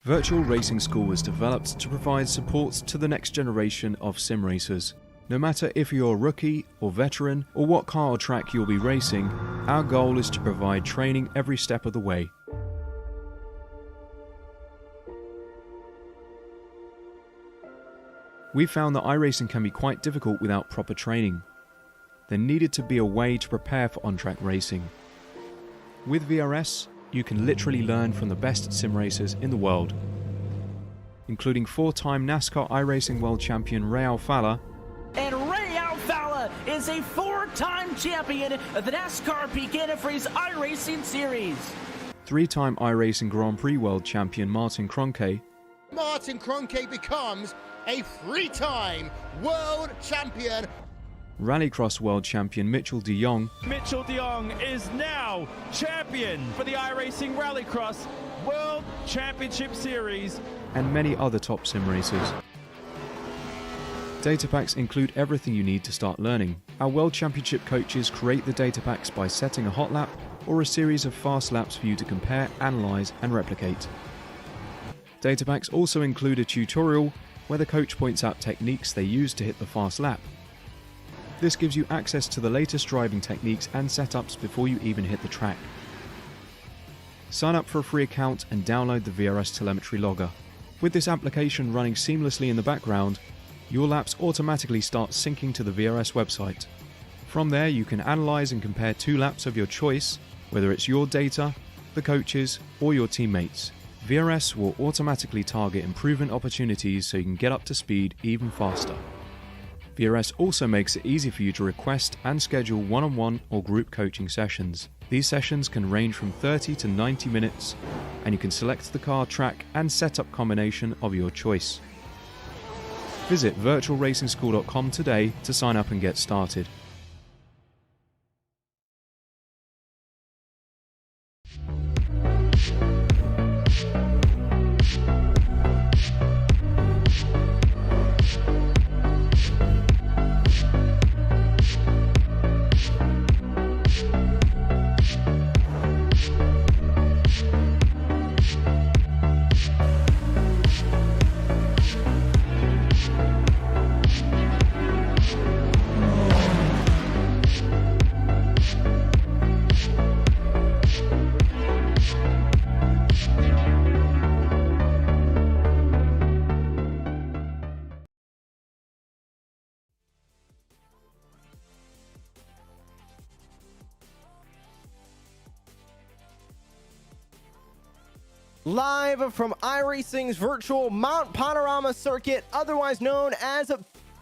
Virtual Racing School was developed to provide support to the next generation of sim racers. No matter if you're a rookie or veteran or what car or track you'll be racing, our goal is to provide training every step of the way. We found that iRacing can be quite difficult without proper training. There needed to be a way to prepare for on-track racing. With VRS, you can literally learn from the best sim racers in the world, including four-time NASCAR iRacing World Champion Ray Alfalla. And Ray Alfalla is a four-time champion of the NASCAR Peak Antifreeze iRacing Series. Three-time iRacing Grand Prix World Champion Martin Kroenke. Martin Kroenke becomes a three-time world champion. Rallycross World Champion Mitchell de Jong. Mitchell de Jong is now champion for the iRacing Rallycross World Championship Series. And many other top sim racers. Data packs include everything you need to start learning. Our World Championship coaches create the data packs by setting a hot lap or a series of fast laps for you to compare, analyze, and replicate. Data packs also include a tutorial where the coach points out techniques they use to hit the fast lap. This gives you access to the latest driving techniques and setups before you even hit the track. Sign up for a free account and download the VRS telemetry logger. With this application running seamlessly in the background, your laps automatically start syncing to the VRS website. From there, you can analyze and compare two laps of your choice, whether it's your data, the coaches, or your teammates. VRS will automatically target improvement opportunities so you can get up to speed even faster. VRS also makes it easy for you to request and schedule one-on-one or group coaching sessions. These sessions can range from 30 to 90 minutes, and you can select the car, track, and setup combination of your choice. Visit virtualracingschool.com today to sign up and get started. Live from iRacing's virtual Mount Panorama circuit, otherwise known as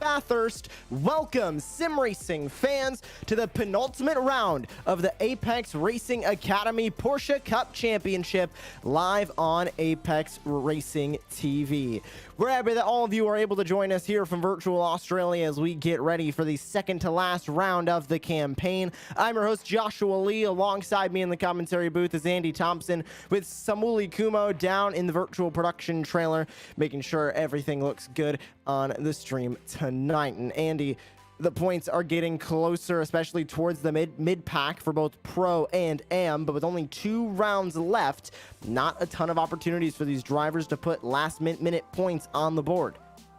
Bathurst, welcome sim racing fans to the penultimate round of the Apex Racing Academy Porsche Cup Championship live on Apex Racing TV. We're happy that all of you are able to join us here from virtual Australia as we get ready for the second to last round of the campaign. I'm your host Joshua Lee. Alongside me in the commentary booth is Andy Thompson with Samuli Kumo down in the virtual production trailer, making sure everything looks good on the stream tonight. And Andy, the points are getting closer, especially towards the mid pack for both Pro and Am, but with only 2 rounds left, not a ton of opportunities for these drivers to put last minute points on the board.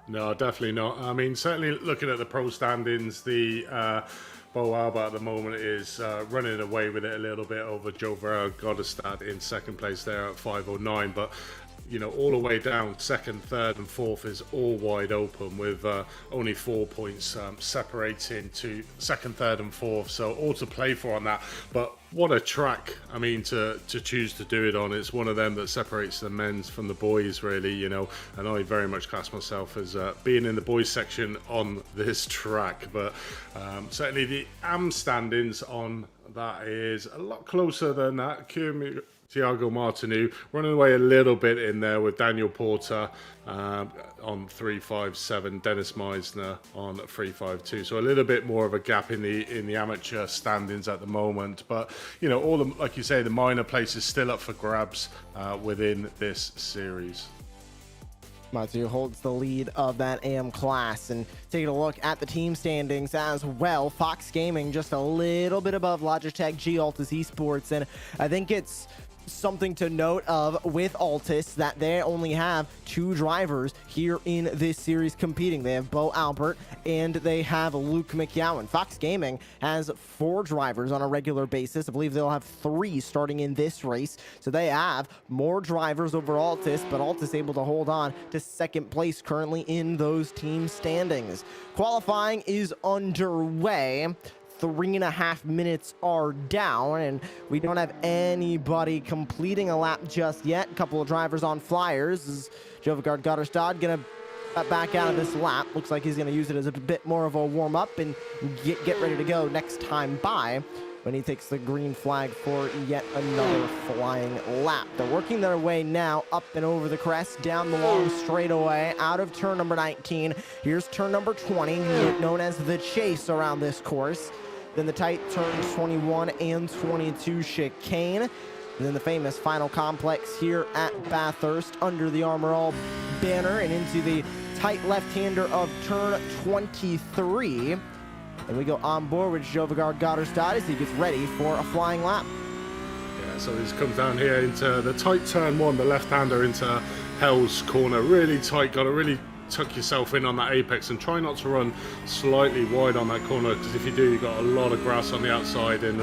No, definitely not. I mean, certainly looking at the Pro standings, the Bo Alba at the moment is running away with it a little bit over Joe Godestad in second place there at 509, but you know, all the way down, second, third and fourth is all wide open with only 4 points separating to second, third and fourth, so all to play for on that. But what a track, I mean, to choose to do it on. It's one of them that separates the men's from the boys, really, you know, and I very much class myself as being in the boys section on this track. But certainly the AM standings on that is a lot closer than that. Thiago Martinu running away a little bit in there with Daniel Porter on 357, Dennis Meisner on 352. So a little bit more of a gap in the amateur standings at the moment. But you know, all the, like you say, the minor places still up for grabs within this series. Matsu holds the lead of that AM class, and taking a look at the team standings as well. Fox Gaming just a little bit above Logitech, G Altus Esports, and I think it's something to note of with Altus that they only have 2 drivers here in this series competing. They have Bo Albert and they have Luke McYowen. Fox Gaming has 4 drivers on a regular basis. I believe they'll have 3 starting in this race. So they have more drivers over Altus, but Altus able to hold on to 2nd place currently in those team standings. Qualifying is underway. 3.5 minutes are down, and we don't have anybody completing a lap just yet. A couple of drivers on flyers. Is Jovigard Gotterstad gonna back out of this lap? Looks like he's gonna use it as a bit more of a warm-up and get ready to go next time by when he takes the green flag for yet another flying lap. They're working their way now up and over the crest, down the long straightaway, out of turn number 19. Here's turn number 20, known as the chase around this course. Then the tight turns 21 and 22 chicane. And then the famous final complex here at Bathurst under the Armor All banner and into the tight left-hander of turn 23. And we go on board with Jovigard Gotterstad as he gets ready for a flying lap. Yeah, so this comes down here into the tight turn 1, the left-hander into Hell's Corner. Really tight, got to really tuck yourself in on that apex and try not to run slightly wide on that corner, because if you do, you've got a lot of grass on the outside, and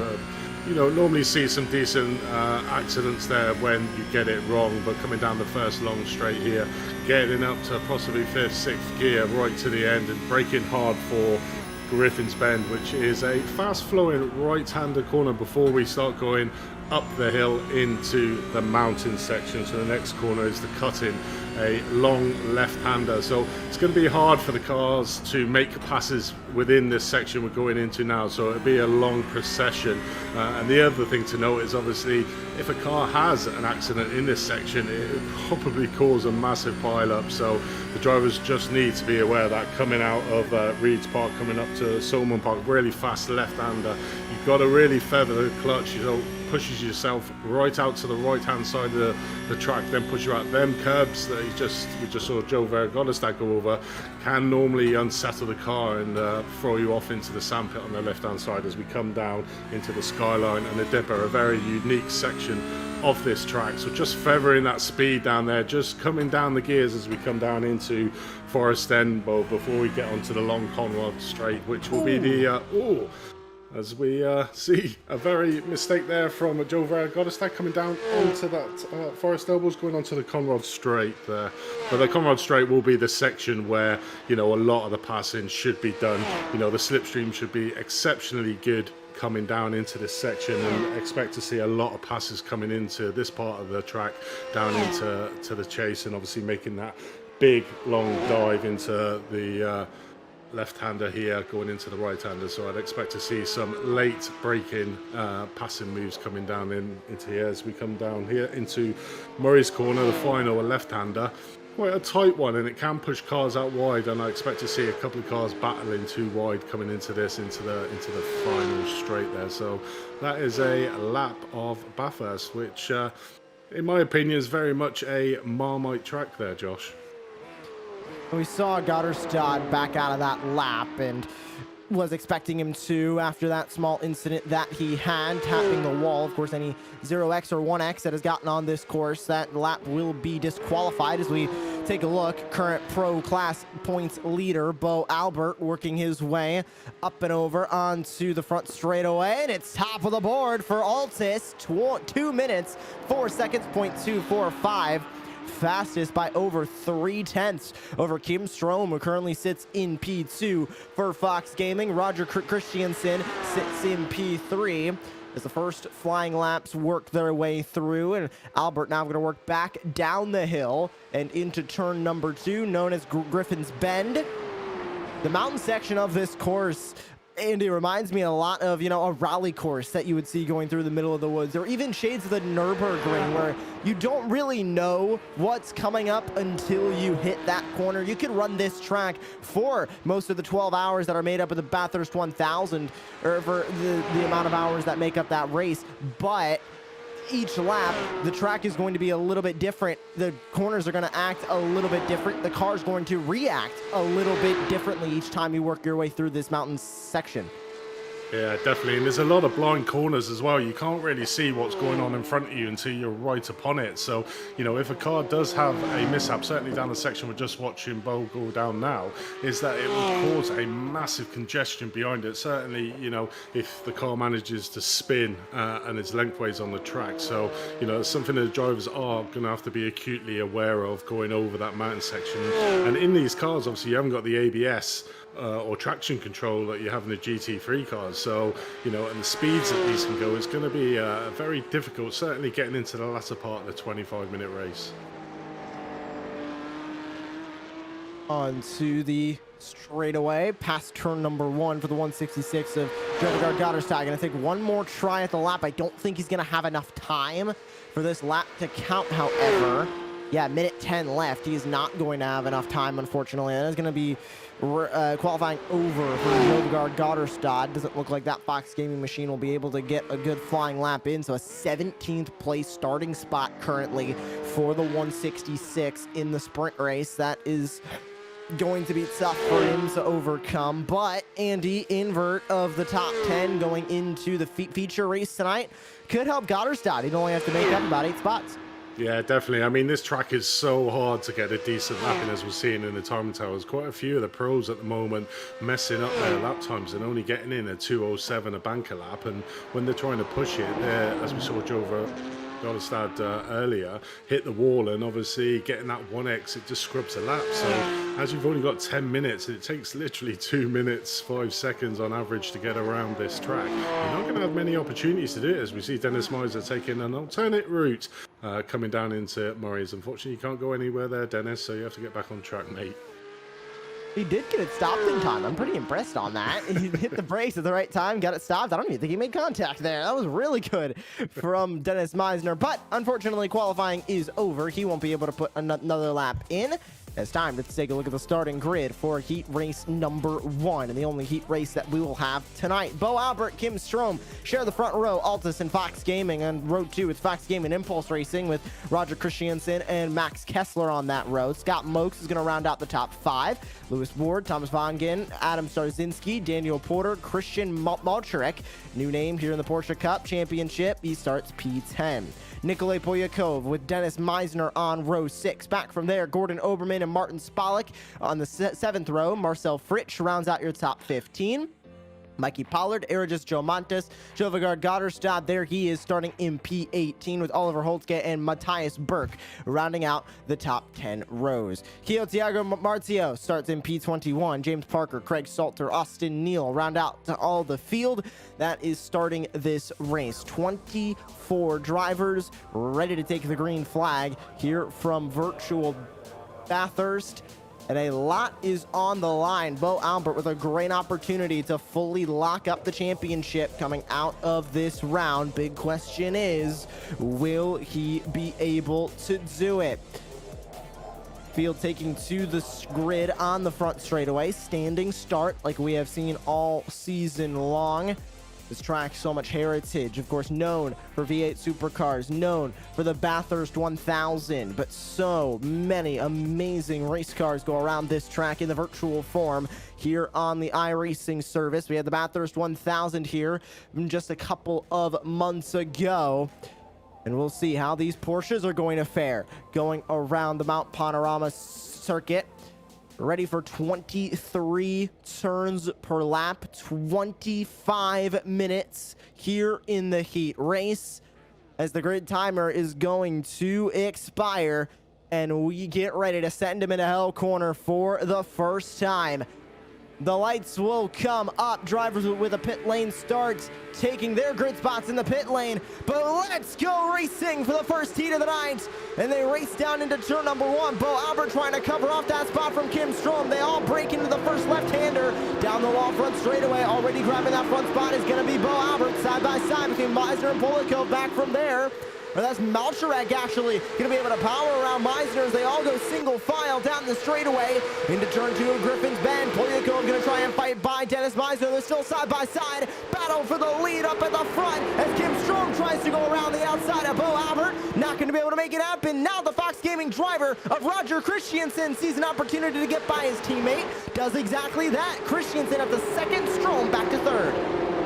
you know, normally see some decent accidents there when you get it wrong. But coming down the first long straight here, getting up to possibly 5th, 6th gear right to the end and braking hard for Griffin's Bend, which is a fast-flowing right-hander corner before we start going up the hill into the mountain section. So the next corner is the cut-in, a long left-hander. So it's going to be hard for the cars to make passes within this section we're going into now. So it'll be a long procession. And the other thing to note is, obviously, if a car has an accident in this section, it will probably cause a massive pile-up. So the drivers just need to be aware of that coming out of Reeds Park, coming up to Solomon Park, really fast left-hander. You've got to really feather the clutch, you know, pushes yourself right out to the right-hand side of the track, then push you out. Them curbs that we just saw Joe Vergodestad go over can normally unsettle the car and throw you off into the sandpit on the left-hand side as we come down into the Skyline and the Dipper, a very unique section of this track. So just feathering that speed down there, just coming down the gears as we come down into Forest End before we get onto the long Conrod Straight, which will be the as we see a very mistake there from Joe Vergodestad coming down onto that Forest Elbows, going onto the Conrod Straight there. But the Conrod Straight will be the section where, you know, a lot of the passing should be done. You know, the slipstream should be exceptionally good coming down into this section, and expect to see a lot of passes coming into this part of the track down into the chase, and obviously making that big long dive into the left-hander here going into the right-hander. So I'd expect to see some late braking passing moves coming down into here as we come down here into Murray's Corner, the final, a left-hander. Quite a tight one, and it can push cars out wide, and I expect to see a couple of cars battling too wide coming into this, into the final straight there. So that is a lap of Bathurst, which in my opinion is very much a Marmite track there, Josh. We saw Gotterstad back out of that lap and was expecting him to after that small incident that he had, tapping the wall. Of course, any 0x or 1x that has gotten on this course, that lap will be disqualified. As we take a look, current pro class points leader Bo Albert working his way up and over onto the front straightaway, and it's top of the board for Altus. 2 minutes 4 seconds, .245. Fastest by over 3/10 over Kim Strom, who currently sits in P2 for Fox Gaming. Roger Christiansen sits in P3 as the first flying laps work their way through, and Albert now going to work back down the hill and into turn number 2, known as Griffin's Bend. The mountain section of this course, Andy, reminds me a lot of, you know, a rally course that you would see going through the middle of the woods, or even shades of the Nürburgring, where you don't really know what's coming up until you hit that corner. You could run this track for most of the 12 hours that are made up of the Bathurst 1000, or for the amount of hours that make up that race, but each lap, the track is going to be a little bit different. The corners are going to act a little bit different. The car's going to react a little bit differently each time you work your way through this mountain section. Yeah, definitely. And there's a lot of blind corners as well. You can't really see what's going on in front of you until you're right upon it. So, you know, if a car does have a mishap, certainly down the section we're just watching Bo go down now, is that it will cause a massive congestion behind it. Certainly, you know, if the car manages to spin and is lengthways on the track. So, you know, it's something that the drivers are going to have to be acutely aware of going over that mountain section. And in these cars, obviously, you haven't got the ABS or traction control that you have in the GT3 cars. So, you know, and the speeds that these can go is going to be very difficult, certainly getting into the latter part of the 25-minute race. On to the straightaway, past turn number 1 for the 166 of Jovigard Gotterstag. Gonna take one more try at the lap. I don't think he's gonna have enough time for this lap to count, however. Yeah, minute 10 left. He is not going to have enough time, unfortunately. That is going to be qualifying over for Jovigard Gotterstad. Doesn't look like that Fox Gaming machine will be able to get a good flying lap in. So a 17th place starting spot currently for the 166 in the sprint race. That is going to be tough for him to overcome. But Andy, invert of the top 10 going into the feature race tonight could help Gotterstad. He'd only have to make up about 8 spots. Yeah, definitely. I mean, this track is so hard to get a decent lap in, as we're seeing in the timing towers. Quite a few of the pros at the moment messing up their lap times and only getting in a 2:07 a banker lap. And when they're trying to push it, as we saw Gotterstad earlier, hit the wall, and obviously getting that 1x, it just scrubs a lap. So as you've only got 10 minutes, it takes literally 2 minutes, 5 seconds on average to get around this track. You're not going to have many opportunities to do it, as we see Dennis Miser taking an alternate route coming down into Murray's. Unfortunately, you can't go anywhere there, Dennis, so you have to get back on track, mate. He did get it stopped in time. I'm pretty impressed on that. He hit the brakes at the right time, got it stopped. I don't even think he made contact there. That was really good from Dennis Meisner. But unfortunately, qualifying is over. He won't be able to put another lap in. It's time to take a look at the starting grid for heat race number 1 and the only heat race that we will have tonight. Bo Albert, Kim Strom share the front row. Altus and Fox Gaming on row 2 with Fox Gaming Impulse Racing with Roger Christiansen and Max Kessler on that row. Scott Mokes is going to round out the top 5. Lewis Ward, Thomas Vongen, Adam Starzinski, Daniel Porter, Christian Malcharek, new name here in the Porsche Cup Championship. He starts P10. Nikolay Polyakov with Dennis Meisner on row 6. Back from there, Gordon Oberman and Martin Spalek on the 7th row. Marcel Fritsch rounds out your top 15. Mikey Pollard, Erigis Joe Montes, Jovigard Gotterstad, there he is starting in P18 with Oliver Holtzke and Matthias Burke rounding out the top 10 rows. Kio Tiago Marzio starts in P21. James Parker, Craig Salter, Austin Neal round out to all the field that is starting this race. 24 drivers ready to take the green flag here from virtual Bathurst. And a lot is on the line. Bo Albert with a great opportunity to fully lock up the championship coming out of this round. Big question is, will he be able to do it? Field taking to the grid on the front straightaway. Standing start like we have seen all season long. This track, so much heritage, of course, known for V8 supercars, known for the Bathurst 1000, but so many amazing race cars go around this track in the virtual form here on the iRacing service. We had the Bathurst 1000 here just a couple of months ago. And we'll see how these Porsches are going to fare going around the Mount Panorama circuit. Ready for 23 turns per lap, 25 minutes here in the heat race as the grid timer is going to expire and we get ready to send him into hell corner for the first time. The lights will come up. Drivers with a pit lane start taking their grid spots in the pit lane. But let's go racing for the first heat of the night. And they race down into turn number 1. Bo Albert trying to cover off that spot from Kim Strom. They all break into the first left-hander. Down the wall front straightaway. Already grabbing that front spot is going to be Bo Albert side by side between Meisner and Polikov back from there. Or that's Malcharek actually going to be able to power around Meisner as they all go single file down the straightaway into turn 2 of Griffin's Bend. Polyakov going to try and fight by Dennis Meisner. They're still side by side. Battle for the lead up at the front as Kim Strom tries to go around the outside of Bo Albert. Not going to be able to make it happen. Now the Fox Gaming driver of Roger Christiansen sees an opportunity to get by his teammate. Does exactly that. Christiansen at the second, Strom back to third.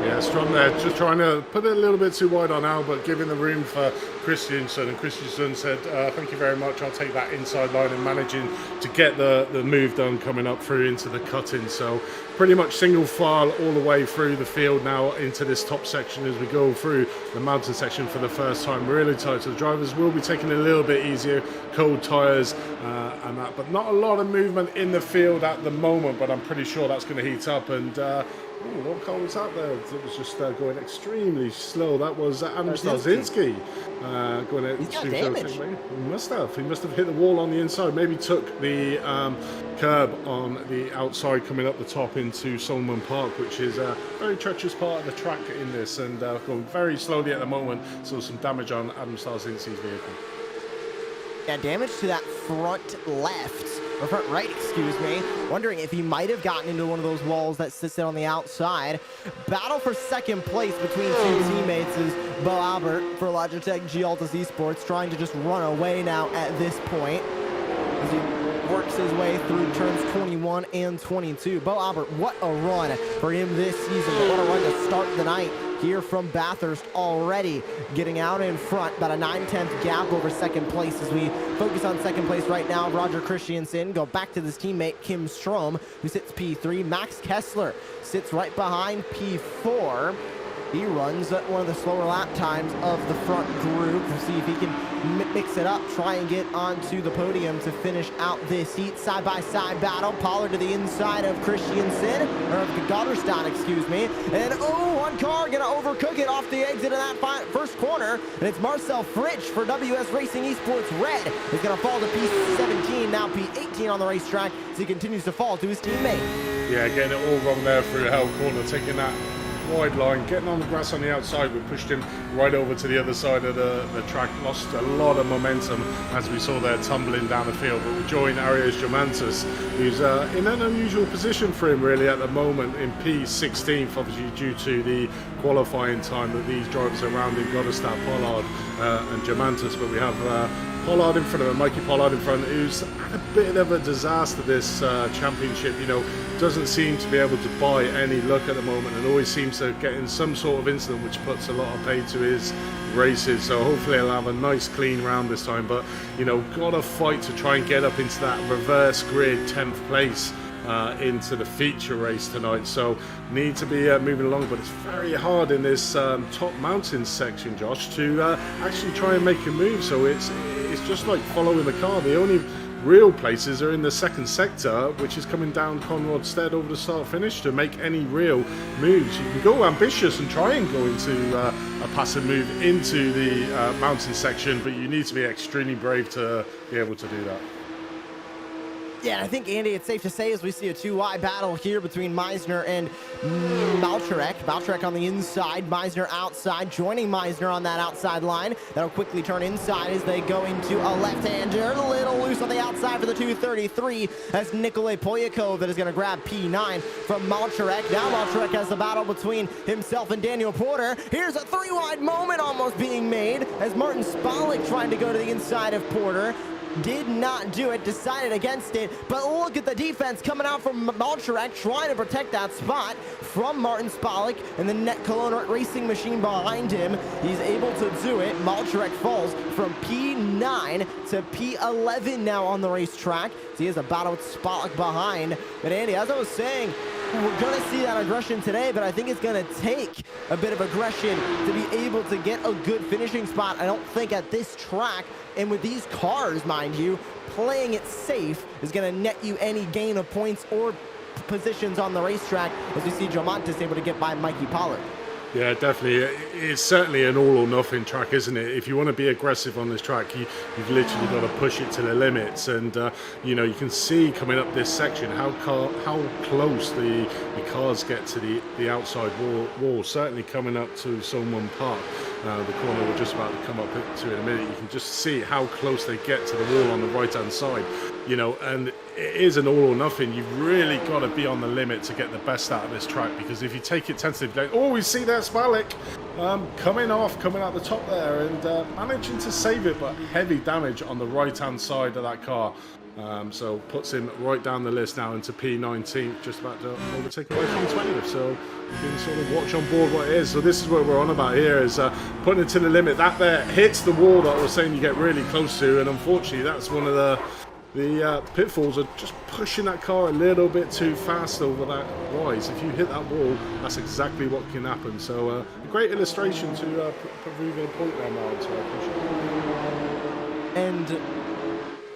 Yeah, strong there. Just trying to put it a little bit too wide on Albert, giving the room for Christensen. And Christensen said, thank you very much. I'll take that inside line, and managing to get the move done coming up through into the cut-in. So pretty much single file all the way through the field now into this top section as we go through the mountain section for the first time. Really tight. So the drivers will be taking it a little bit easier, cold tyres and that. But not a lot of movement in the field at the moment, but I'm pretty sure that's going to heat up. And what car was that there? It was just going extremely slow. That was Adam Starzinski going extremely slow. He must have hit the wall on the inside. Maybe took the curb on the outside coming up the top into Solomon Park, which is a very treacherous part of the track in this, and going very slowly at the moment. So some damage on Adam Starzinski's vehicle. Yeah, damage to that front left. Or front right, excuse me. Wondering if he might have gotten into one of those walls that sits on the outside. Battle for second place between two teammates is Bo Albert for Logitech Gialtas Esports, trying to just run away now at this point as he works his way through turns 21 and 22. Bo Albert, what a run for him this season. What a run to start the night here from Bathurst, already getting out in front, about a 9/10 gap over second place. As we focus on second place right now, Roger Christensen, go back to his teammate Kim Strom, who sits P3. Max Kessler sits right behind P4. He runs at one of the slower lap times of the front group. We'll see if he can mix it up, try and get onto the podium to finish out this heat. Side-by-side battle. Pollard to the inside of Christensen, or of Goddardstown, excuse me. And one car gonna overcook it off the exit of that first corner. And it's Marcel Fritsch for WS Racing Esports Red. He's gonna fall to P17, now P18 on the racetrack as he continues to fall to his teammate. Yeah, getting it all wrong there through Hell Corner, taking that wide line, getting on the grass on the outside. We pushed him right over to the other side of the track, lost a lot of momentum as we saw there tumbling down the field. But we joined Arias Germantus, who's in an unusual position for him really at the moment, in P16th, obviously due to the qualifying time that these drivers are around in Goddardstown, Pollard and Germantus. But we have Pollard in front of him, Mikey Pollard in front, who's had a bit of a disaster this championship. You know, doesn't seem to be able to buy any luck at the moment, and always seems to get in some sort of incident which puts a lot of pay to his races. So hopefully he'll have a nice clean round this time, but you know, gotta fight to try and get up into that reverse grid 10th place into the feature race tonight. So need to be moving along, but it's very hard in this top mountain section, Josh, to actually try and make a move. So it's just like following the car. The only real places are in the second sector, which is coming down Conrad Stead over the start finish to make any real moves. You can go ambitious and try and go into a passive move into the mountain section, but you need to be extremely brave to be able to do that. Yeah, I think, Andy, it's safe to say as we see a 2-wide battle here between Meisner and Malczarek. Malczarek on the inside, Meisner outside, joining Meisner on that outside line. That'll quickly turn inside as they go into a left-hander. A little loose on the outside for the 233 as Nikolay Polyakov that is going to grab P9 from Malczarek. Now Malczarek has the battle between himself and Daniel Porter. Here's a 3-wide moment almost being made as Martin Spalik trying to go to the inside of Porter. Did not do it, decided against it, but look at the defense coming out from Malczarek, trying to protect that spot from Martin Spalik and the Net Cologne racing machine behind him. He's able to do it. Malczarek falls from P9 to P11 now on the racetrack. So he has a battle with Spalik behind. But Andy, as I was saying, we're going to see that aggression today, but I think it's going to take a bit of aggression to be able to get a good finishing spot. I don't think at this track, and with these cars, mind you, playing it safe is going to net you any gain of points or positions on the racetrack, as we see Jomontis able to get by Mikey Pollard. Yeah, definitely. It's certainly an all or nothing track, isn't it? If you want to be aggressive on this track, you've literally got to push it to the limits. And, you know, you can see coming up this section how close the cars get to the outside wall. Certainly coming up to Solomon Park, the corner we're just about to come up to in a minute. You can just see how close they get to the wall on the right-hand side. You know, and it is an all or nothing. You've really got to be on the limit to get the best out of this track, because if you take it tentatively, oh, we see there Spalik coming out the top there and managing to save it, but heavy damage on the right-hand side of that car. So puts him right down the list now into P19, just about to overtake away from 20th. So you can sort of watch on board what it is. So this is what we're on about here, is putting it to the limit. That there hits the wall that I was saying you get really close to, and unfortunately that's one of the pitfalls of just pushing that car a little bit too fast over that rise. If you hit that wall, that's exactly what can happen. So a great illustration to prove a point there, Martin. So I appreciate it. And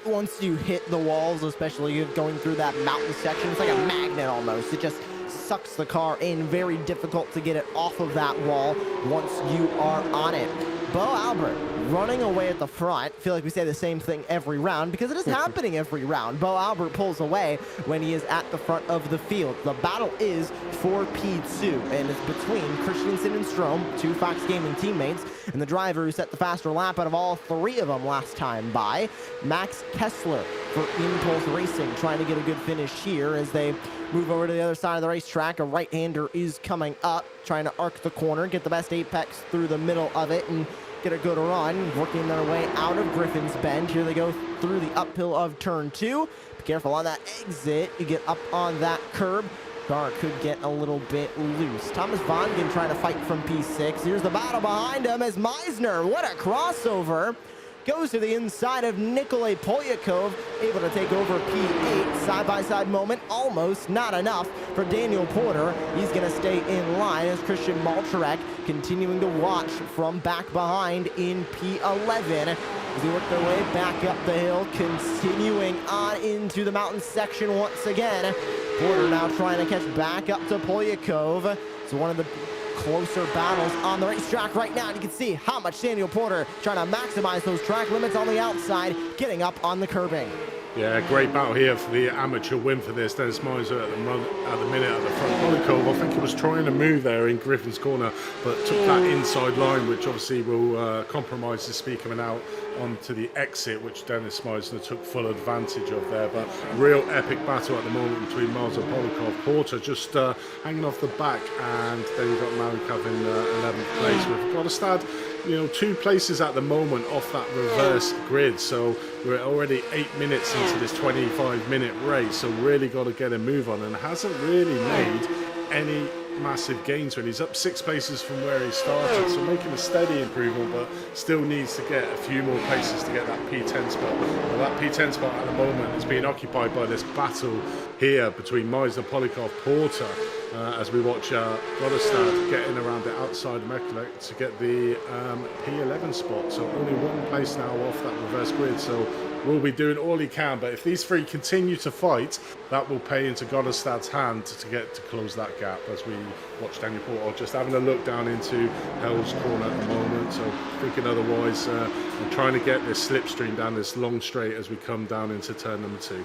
once you hit the walls, especially going through that mountain section, it's like a magnet almost. It just sucks the car in. Very difficult to get it off of that wall once you are on it. Bo Albert running away at the front. I feel like we say the same thing every round because it is happening every round. Bo Albert pulls away when he is at the front of the field. The battle is for P2, and it's between Christensen and Strom, 2 Fox Gaming teammates, and the driver who set the faster lap out of all 3 of them last time by, Max Kessler for Impulse Racing, trying to get a good finish here as they move over to the other side of the racetrack. A right-hander is coming up, trying to arc the corner, get the best apex through the middle of it, and get a good run, working their way out of Griffin's Bend. Here they go through the uphill of turn 2. Be careful on that exit. You get up on that curb. Car could get a little bit loose. Thomas Vongen trying to fight from P6. Here's the battle behind him as Meisner, what a crossover, goes to the inside of Nikolay Polyakov, able to take over P8. Side-by-side moment, almost not enough for Daniel Porter. He's going to stay in line as Christian Malcharek continuing to watch from back behind in P11. As they work their way back up the hill, continuing on into the mountain section once again. Porter now trying to catch back up to Polyakov. It's one of the closer battles on the racetrack right now. And you can see how much Daniel Porter trying to maximize those track limits on the outside, getting up on the curbing. Yeah, great battle here for the amateur win for this. Dennis Meisner at the minute at the front. Polyakov, I think he was trying to move there in Griffin's corner, but took that inside line, which obviously will compromise the speed coming out onto the exit, which Dennis Meisner took full advantage of there. But real epic battle at the moment between Miles and Polyakov. Porter just hanging off the back, and then you've got Marikov in 11th place with Godestad. 2 places at the moment off that reverse grid, so we're already 8 minutes into this 25-minute race, so really got to get a move on, and hasn't really made any massive gains when he's up 6 places from where he started, so making a steady improvement, but still needs to get a few more places to get that P10 spot. Well, that P10 spot at the moment is being occupied by this battle here between Meisner, Polyakov, Porter, as we watch Godestad getting around the outside of Mekalik to get the P11 spot. So only 1 place now off that reverse grid. So will be doing all he can. But if these 3 continue to fight, that will pay into Godestad's hand to get to close that gap. As we watch Daniel Porter just having a look down into Hell's Corner at the moment. So thinking otherwise, and trying to get this slipstream down this long straight as we come down into turn number 2.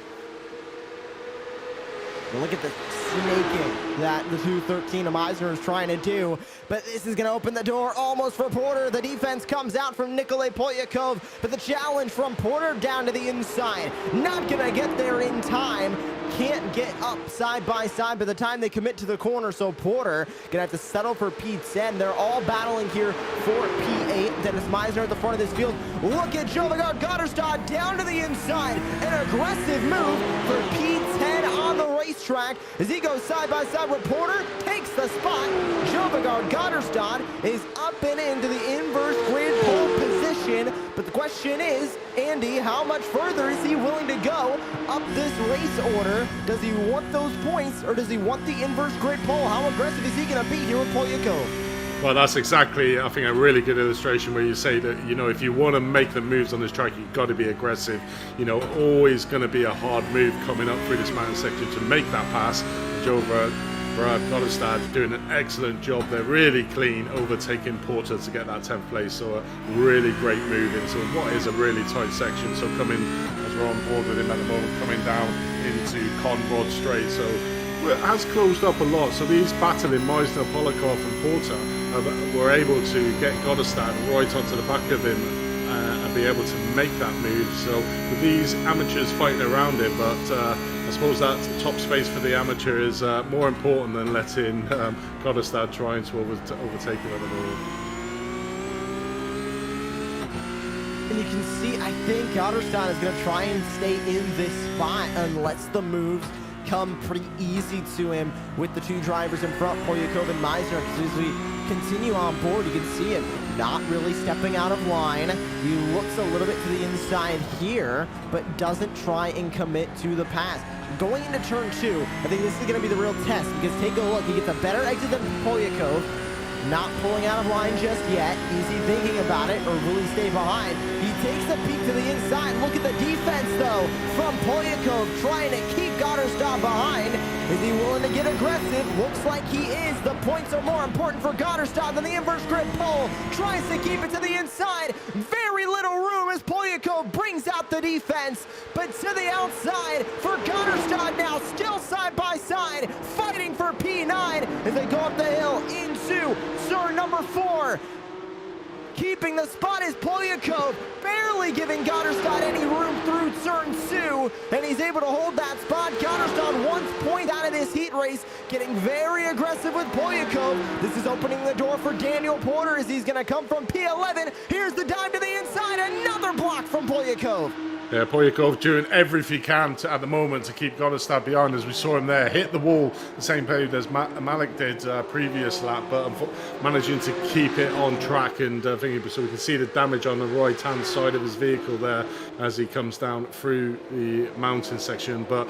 Look at the snaking that the 213 of Meisner is trying to do. But this is going to open the door almost for Porter. The defense comes out from Nikolay Polyakov, but the challenge from Porter down to the inside. Not going to get there in time. Can't get up side by side by the time they commit to the corner, so Porter gonna have to settle for P10. They're all battling here for P8. Dennis Meisner at the front of this field. Look at Jovagard Godestad down to the inside. An aggressive move for P10 on the racetrack as he goes side by side with Porter, takes the spot. Jovagard Godestad is up and into the inverse grid pole position, but the question is, Andy, how much further is he willing to go up this race order? Does he want those points, or does he want the inverse grid pole? How aggressive is he going to be here with Polyakov? Well, that's exactly, I think, a really good illustration where you say that, if you want to make the moves on this track, you've got to be aggressive. Always going to be a hard move coming up through this mountain section to make that pass. Godestad doing an excellent job. They're really clean, overtaking Porter to get that 10th place. So a really great move into what is a really tight section. So coming, as we're on board with him at the moment, coming down into Conrod Straight. So it has closed up a lot. So these battling Meisner, Polyakov and Porter were able to get Godestad right onto the back of him and be able to make that move. So with these amateurs fighting around it, but I suppose that top space for the amateur is more important than letting Godestad trying to overtake him at the moment. And you can see, I think, Gotterstein is going to try and stay in this spot unless the moves come pretty easy to him with the two drivers in front, Polyakov and Meisner. As we continue on board, you can see him not really stepping out of line. He looks a little bit to the inside here, but doesn't try and commit to the pass. Going into turn 2, I think this is going to be the real test, because take a look. He gets a better exit than Polyakov. Not pulling out of line just yet. Is he thinking about it, or will he stay behind? He takes the peek to the inside. Look at the defense, though, from Polyakov, trying to keep Gotterstad behind. Is he willing to get aggressive? Looks like he is. The points are more important for Gotterstad than the inverse grid pull. Tries to keep it to the inside. Very little room as Polyakov brings out the defense, but to the outside for Gotterstad now, still side by side, fighting for P9 as they go up the hill into turn number 4. Keeping the spot is Polyakov, barely giving Gotterstad any room through turn 2, and he's able to hold that spot. Gotterstad 1 point out of this heat race, getting very aggressive with Polyakov. This is opening the door for Daniel Porter as he's going to come from P11. Here's the dive to the inside, another block from Polyakov. Yeah, Polyakov doing everything he can at the moment to keep Gotterstad behind, as we saw him there hit the wall the same period as Malik did previous lap, but managing to keep it on track. And so we can see the damage on the right hand side of his vehicle there as he comes down through the mountain section. But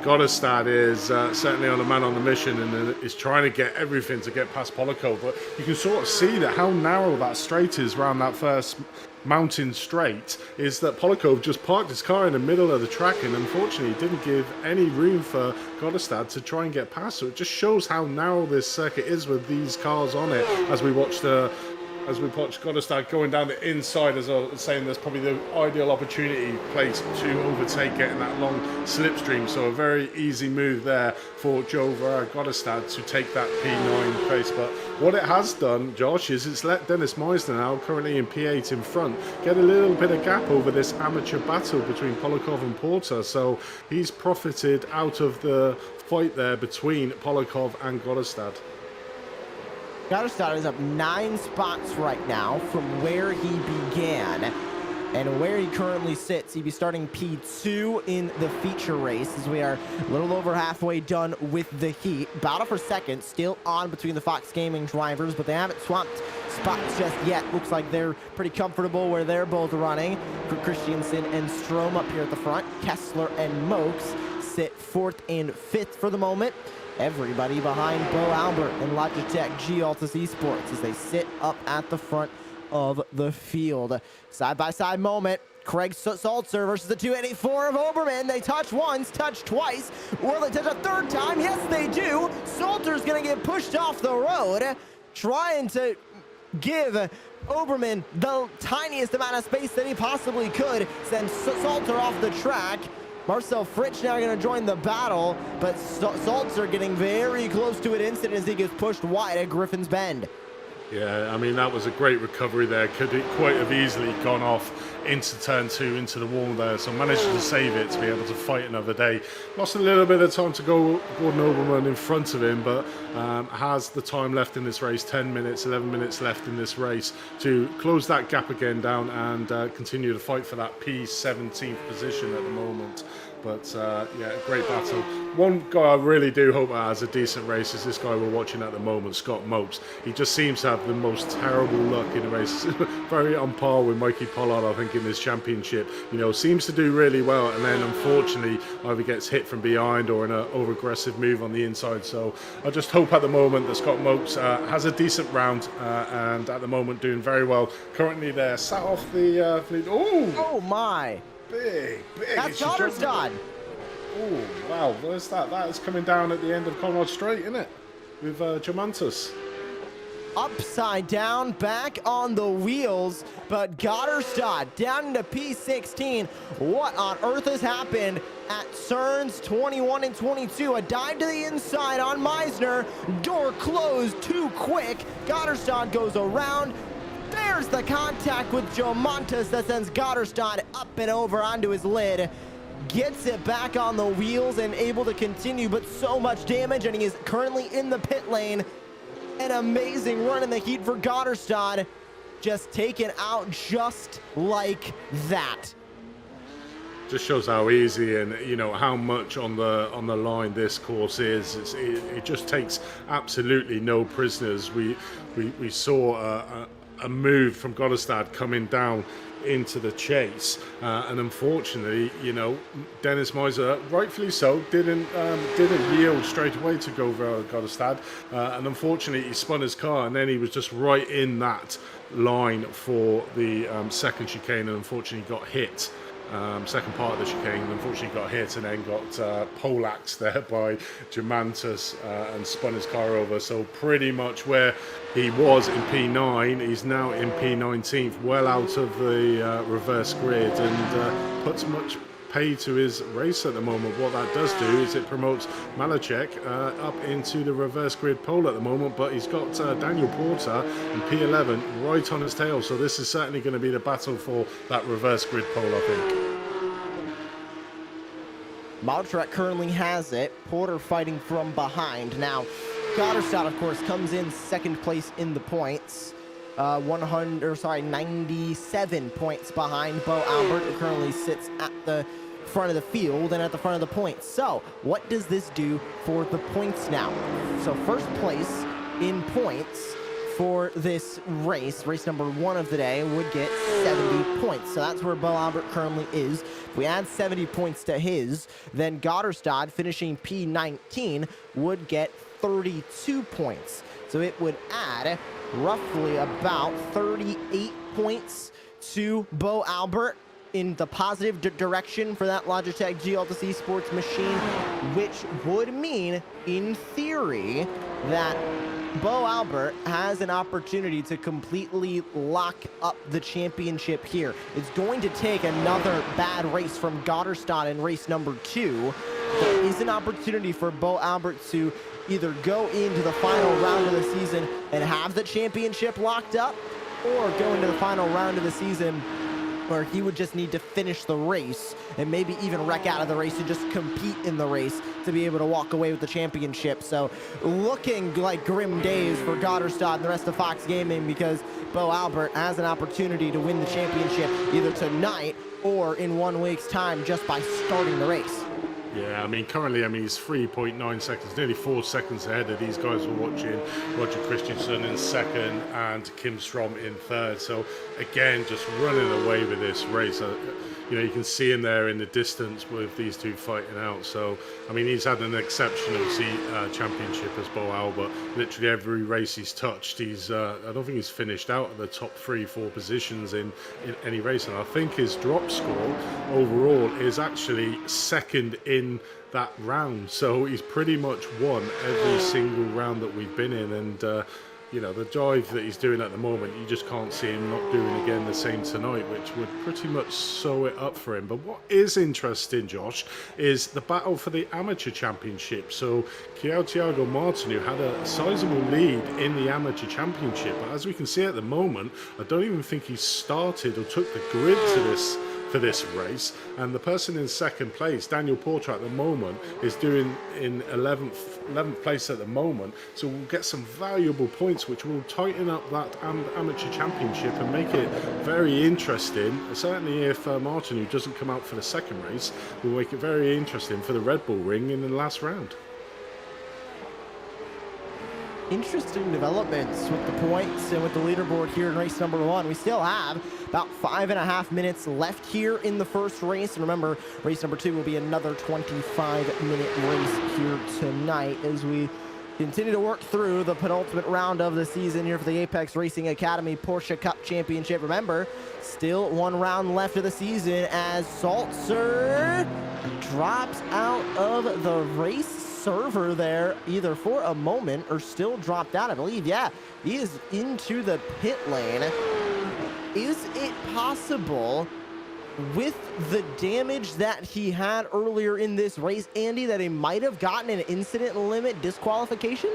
Gotterstad is certainly on a man on the mission and is trying to get everything to get past Polyakov. But you can sort of see that how narrow that straight is around that first mountain straight, is that Polyakov just parked his car in the middle of the track and unfortunately didn't give any room for Gotterstad to try and get past. So it just shows how narrow this circuit is with these cars on it as we watch Gotterstad going down the inside. As I was saying, there's probably the ideal opportunity place to overtake, getting that long slipstream. So a very easy move there for Joe Gotterstad to take that P9 place. But what it has done, Josh, is it's let Dennis Meisner, now currently in P8 in front, get a little bit of gap over this amateur battle between Polyakov and Porter. So he's profited out of the fight there between Polyakov and Gotterstad. Gotterstad is up 9 spots right now from where he began. And where he currently sits, he'd be starting P2 in the feature race as we are a little over halfway done with the heat. Battle for second still on between the Fox Gaming drivers, but they haven't swapped spots just yet. Looks like they're pretty comfortable where they're both running. For Christiansen and Strom up here at the front. Kessler and Mokes sit 4th and 5th for the moment. Everybody behind Bo Albert and Logitech G Altus Esports as they sit up at the front of the field. Side-by-side moment. Craig Salzer versus the 284 of Oberman. They touch once, touch twice. Will they touch a third time? Yes, they do. Salzer's going to get pushed off the road, trying to give Oberman the tiniest amount of space that he possibly could. Send Salzer off the track. Marcel Fritsch now going to join the battle, but Salzer getting very close to an incident as he gets pushed wide at Griffin's Bend. Yeah, I mean, that was a great recovery there. Could it quite have easily gone off into turn 2, into the wall there. So managed to save it to be able to fight another day. Lost a little bit of time to go Gordon Oberman in front of him, but has the time left in this race, 10 minutes, 11 minutes left in this race to close that gap again down and continue to fight for that P17th position at the moment. But yeah, great battle. One guy I really do hope has a decent race is this guy we're watching at the moment, Scott Mopes. He just seems to have the most terrible luck in the race. Very on par with Mikey Pollard, I think, in this championship. You know, seems to do really well, and then unfortunately either gets hit from behind or in an over-aggressive move on the inside. So I just hope at the moment that Scott Mopes has a decent round and at the moment doing very well. Currently they're sat off the fleet. Oh my! Big. That's Gotterstad. Oh, wow. Where's that? That is coming down at the end of Conrad Straight, isn't it? With Germantus. Upside down, back on the wheels, but Gotterstad down into P16. What on earth has happened at turns 21 and 22? A dive to the inside on Meisner. Door closed too quick. Gotterstad goes around. There's the contact with Joe Montes that sends Gotterstad up and over onto his lid. Gets it back on the wheels and able to continue, but so much damage, and he is currently in the pit lane. An amazing run in the heat for Gotterstad. Just taken out just like that. just shows how easy and how much on the line this course is. It just takes absolutely no prisoners. We saw a move from Goddestad coming down into the chase, and unfortunately, Dennis Meiser, rightfully so, didn't yield straight away to go over Goddestad, and unfortunately he spun his car, and then he was just right in that line for the second chicane, and unfortunately got hit. Second part of the chicane, unfortunately got hit and then got poleaxed there by Germantus and spun his car over. So pretty much where he was in P9, he's now in P19, well out of the reverse grid, and puts much pay to his race at the moment. What that does do is it promotes Malachek up into the reverse grid pole at the moment, but he's got Daniel Porter in P11 right on his tail, so this is certainly going to be the battle for that reverse grid pole, I think. Malachek currently has it. Porter fighting from behind. Now, Goddestad, of course, comes in second place in the points. 97 points behind Bo Albert, who currently sits at the front of the field and at the front of the points. So, what does this do for the points now? So, first place in points for this race number 1 of the day, would get 70 points. So that's where Bo Albert currently is. If we add 70 points to his, then Goddestad, finishing P19, would get 32 points. So it would add roughly about 38 points to Bo Albert in the positive direction for that Logitech G Altus Esports machine, which would mean, in theory, that Bo Albert has an opportunity to completely lock up the championship here. It's going to take another bad race from Goddestad in race number 2. There is an opportunity for Bo Albert to either go into the final round of the season and have the championship locked up, or go into the final round of the season where he would just need to finish the race and maybe even wreck out of the race and just compete in the race to be able to walk away with the championship. So looking like grim days for Goddestad and the rest of Fox Gaming, because Bo Albert has an opportunity to win the championship either tonight or in 1 week's time just by starting the race. Yeah, currently, he's 3.9 seconds, nearly 4 seconds ahead of these guys we're watching. Roger Christensen in second and Kim Strom in third. So, again, just running away with this race. You can see him there in the distance with these two fighting out. So, he's had an exceptional championship as Bo Albert. Literally every race he's touched, I don't think he's finished out of the top 3-4 positions in any race. And I think his drop score overall is actually second in that round. So he's pretty much won every single round that we've been in. And, the drive that he's doing at the moment, you just can't see him not doing again the same tonight, which would pretty much sew it up for him. But what is interesting, Josh, is the battle for the amateur championship. So Thiago Martin, who had a sizable lead in the amateur championship, but as we can see at the moment, I don't even think he started or took the grid for this race, and the person in second place, Daniel Porter, at the moment is doing in 11th place at the moment, so we'll get some valuable points which will tighten up that amateur championship and make it very interesting. Certainly if Martin, who doesn't come out for the second race, will make it very interesting for the Red Bull Ring in the last round. Interesting developments with the points and with the leaderboard here in race number 1. We still have about 5.5 minutes left here in the first race. And remember, race number 2 will be another 25-minute race here tonight as we continue to work through the penultimate round of the season here for the Apex Racing Academy Porsche Cup Championship. Remember, still 1 round left of the season as Salzer drops out of the race server there, either for a moment or still dropped out, I believe. Yeah, he is into the pit lane. Is it possible, with the damage that he had earlier in this race, Andy, that he might have gotten an incident limit disqualification?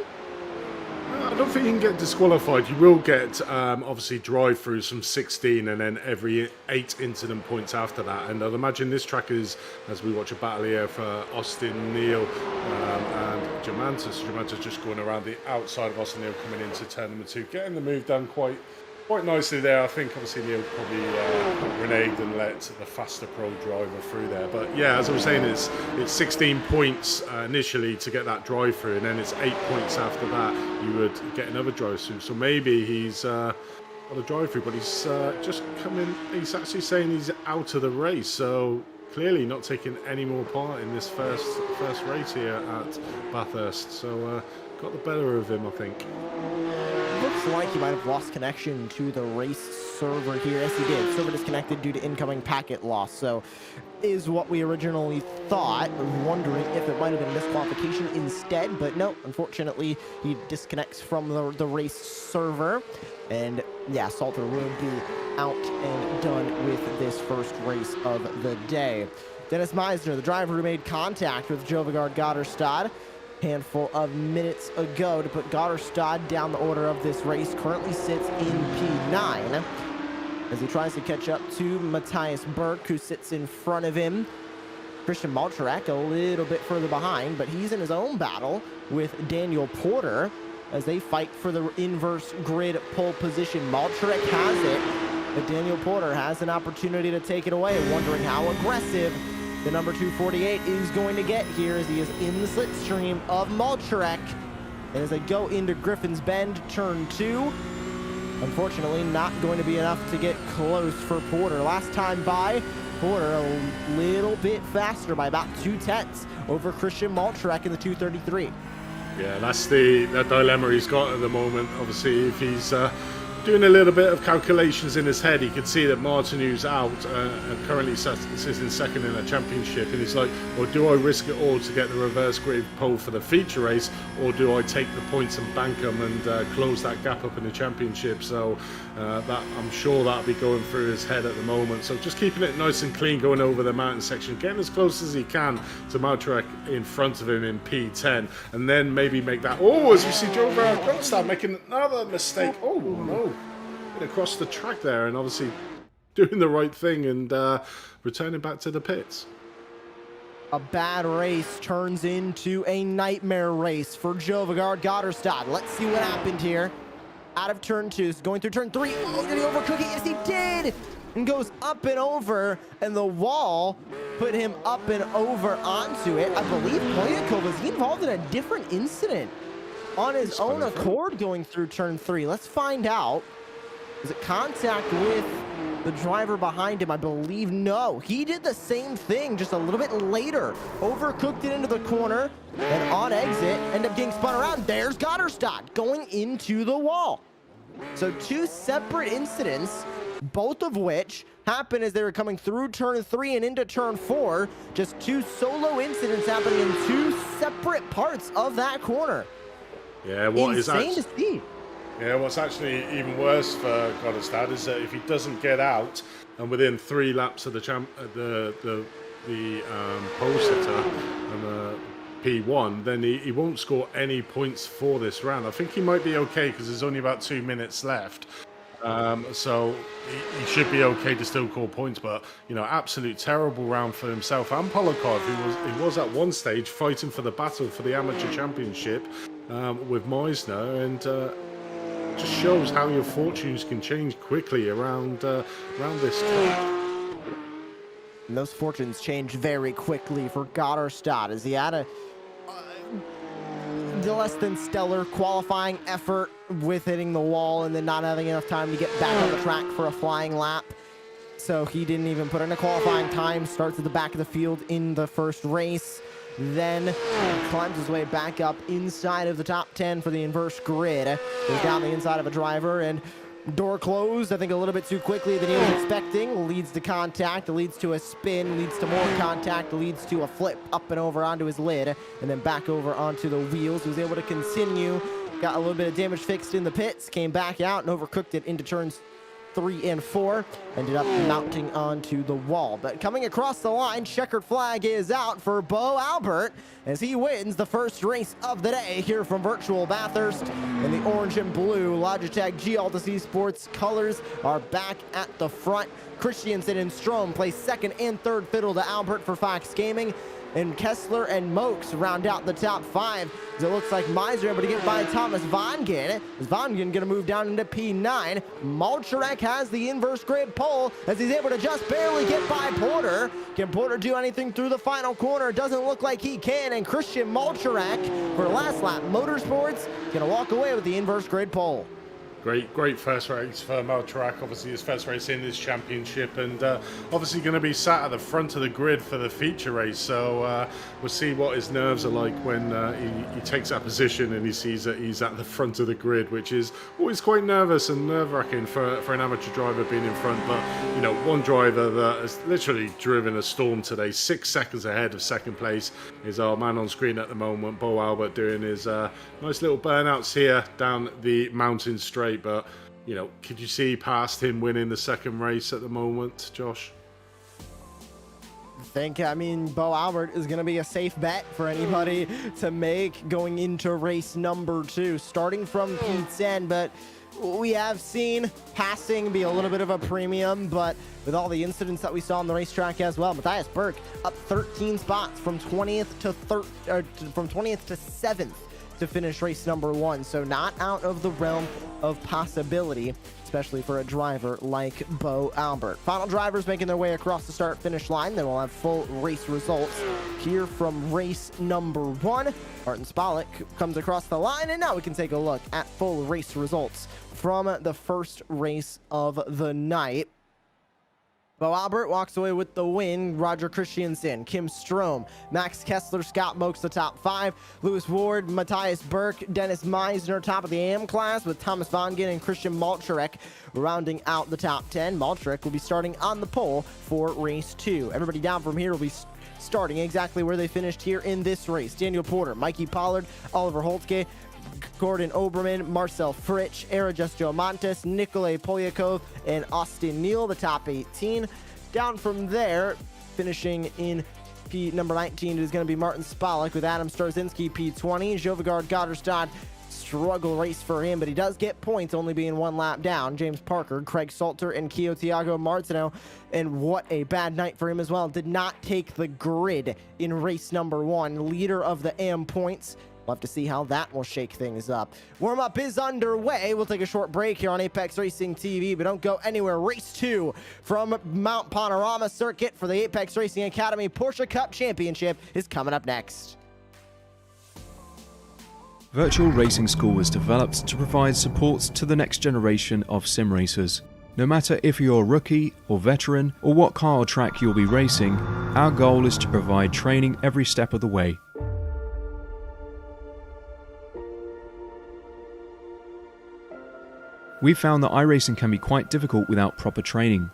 I don't think you can get disqualified. You will get, obviously, drive through some 16 and then every 8 incident points after that. And I'd imagine this track is, as we watch a battle here for Austin Neal and Germantus. Germantus just going around the outside of Austin Neal, coming into turn number 2, getting the move done quite quite nicely there. I think obviously Neil probably reneged and let the faster pro driver through there. But yeah, as I was saying, it's 16 points initially to get that drive through, and then it's 8 points after that you would get another drive through. So maybe he's got a drive through, but he's just coming. He's actually saying he's out of the race. So clearly not taking any more part in this first race here at Bathurst. So got the better of him, I think. Looks like he might have lost connection to the race server here. Yes, he did. Server disconnected due to incoming packet loss. So is what we originally thought. Wondering if it might have been disqualification instead, but no, unfortunately he disconnects from the race server. And yeah, Salter will be out and done with this first race of the day. Dennis Meisner, the driver who made contact with Jovigard Gotterstad handful of minutes ago to put Gotterstad down the order of this race, currently sits in P9 as he tries to catch up to Matthias Berg, who sits in front of him. Christian Malczarek a little bit further behind, but he's in his own battle with Daniel Porter as they fight for the inverse grid pole position. Malczarek has it, but Daniel Porter has an opportunity to take it away, wondering how aggressive the number 248 is going to get here as he is in the slipstream of Malczarek. And as they go into Griffin's Bend, turn 2, unfortunately not going to be enough to get close for Porter. Last time by, Porter a little bit faster by about 2/10 over Christian Malczarek in the 233. Yeah, that's the dilemma he's got at the moment. Obviously, if he's doing a little bit of calculations in his head, he can see that Martin, who's out and currently sits in second in a championship, and he's like, well, do I risk it all to get the reverse grid pole for the feature race, or do I take the points and bank them and close that gap up in the championship? So that, I'm sure that'll be going through his head at the moment. So just keeping it nice and clean, going over the mountain section, getting as close as he can to Malczarek in front of him in P10, and then maybe make that, oh, as we see Joe Verhulst making another mistake. Oh no, across the track there, and obviously doing the right thing and returning back to the pits. A bad race turns into a nightmare race for Jovigard Gotterstad. Let's see what happened here. Out of turn 2, going through turn 3. Oh, did he overcook it? Yes, he did! And goes up and over, and the wall put him up and over onto it. I believe Poyakov was involved in a different incident on his own accord going through turn 3. Let's find out. Is it contact with the driver behind him? I believe no. He did the same thing just a little bit later. Overcooked it into the corner, and on exit, ended up getting spun around. There's Gotterstad going into the wall. So 2 separate incidents, both of which happened as they were coming through turn 3 and into turn 4. Just 2 solo incidents happening in 2 separate parts of that corner. Yeah, what is insane to see. Yeah, what's actually even worse for Gotterstad is that if he doesn't get out, and within 3 laps of the pole sitter and the P1, then he won't score any points for this round. I think he might be okay because there's only about 2 minutes left. So he should be okay to still call points, but you know, absolute terrible round for himself and Polakov, who was at one stage fighting for the battle for the amateur championship with Meisner, and just shows how your fortunes can change quickly around this track. And those fortunes change very quickly for Gotterstad as he had a less than stellar qualifying effort with hitting the wall and then not having enough time to get back on the track for a flying lap. So he didn't even put in a qualifying time, starts at the back of the field in the first race, then climbs his way back up inside of the top 10 for the inverse grid. Goes down the inside of a driver, and door closed, I think a little bit too quickly than he was expecting. Leads to contact, leads to a spin, leads to more contact, leads to a flip up and over onto his lid, and then back over onto the wheels. He was able to continue, got a little bit of damage fixed in the pits, came back out and overcooked it into turns 3 and 4, ended up mounting onto the wall. But coming across the line, checkered flag is out for Bo Albert as he wins the first race of the day here from virtual Bathurst. In the orange and blue Logitech G Altus Esports colors are back at the front. Christiansen and Strom play second and third fiddle to Albert for Fox Gaming. and Kessler and Mokes round out the top 5. It looks like Miser able to get by Thomas Vongen. Is Vongen going to move down into P9? Malcharek has the inverse grid pole as he's able to just barely get by Porter. Can Porter do anything through the final corner? Doesn't look like he can. And Christian Malcharek for last lap Motorsports going to walk away with the inverse grid pole. Great first race for Malcharek. Obviously his first race in this championship, and obviously going to be sat at the front of the grid for the feature race. So we'll see what his nerves are like when he takes that position and he sees that he's at the front of the grid, which is always quite nervous and nerve-wracking for an amateur driver being in front. But you know, one driver that has literally driven a storm today, 6 seconds ahead of second place, is our man on screen at the moment, Bo Albert, doing his nice little burnouts here down the mountain straight. But you know, could you see past him winning the second race at the moment, Josh? I mean, Bo Albert is going to be a safe bet for anybody to make going into race number 2, starting from P10. But we have seen passing be a little bit of a premium, but with all the incidents that we saw on the racetrack as well, Matthias Burke up 13 spots from 20th to 7th to finish race number 1. So not out of the realm of possibility, especially for a driver like Bo Albert. Final drivers making their way across the start-finish line. Then we'll have full race results here from race number 1. Martin Spalek comes across the line, and now we can take a look at full race results from the first race of the night. Bo Albert walks away with the win. Roger Christiansen, Kim Strom, Max Kessler, Scott Mokes the top 5. Lewis Ward, Matthias Burke, Dennis Meisner top of the AM class, with Thomas Vongen and Christian Malcharek rounding out the top 10. Malcharek will be starting on the pole for race 2. Everybody down from here will be starting exactly where they finished here in this race. Daniel Porter, Mikey Pollard, Oliver Holtke, Gordon Oberman, Marcel Fritsch, Era Justio Montes, Nikolay Polyakov, and Austin Neal, the top 18. Down from there, finishing in number 19 is going to be Martin Spalek with Adam Starzinski, P20. Jovigard Gotterstad, struggle race for him, but he does get points, only being 1 lap down. James Parker, Craig Salter, and Kio Tiago Martino, and what a bad night for him as well. Did not take the grid in race number 1, leader of the AM points. We'll have to see how that will shake things up. Warm-up is underway. We'll take a short break here on Apex Racing TV, but don't go anywhere. Race 2 from Mount Panorama Circuit for the Apex Racing Academy Porsche Cup Championship is coming up next. Virtual Racing School was developed to provide support to the next generation of sim racers. No matter if you're a rookie or veteran or what car or track you'll be racing, our goal is to provide training every step of the way. We found that iRacing can be quite difficult without proper training.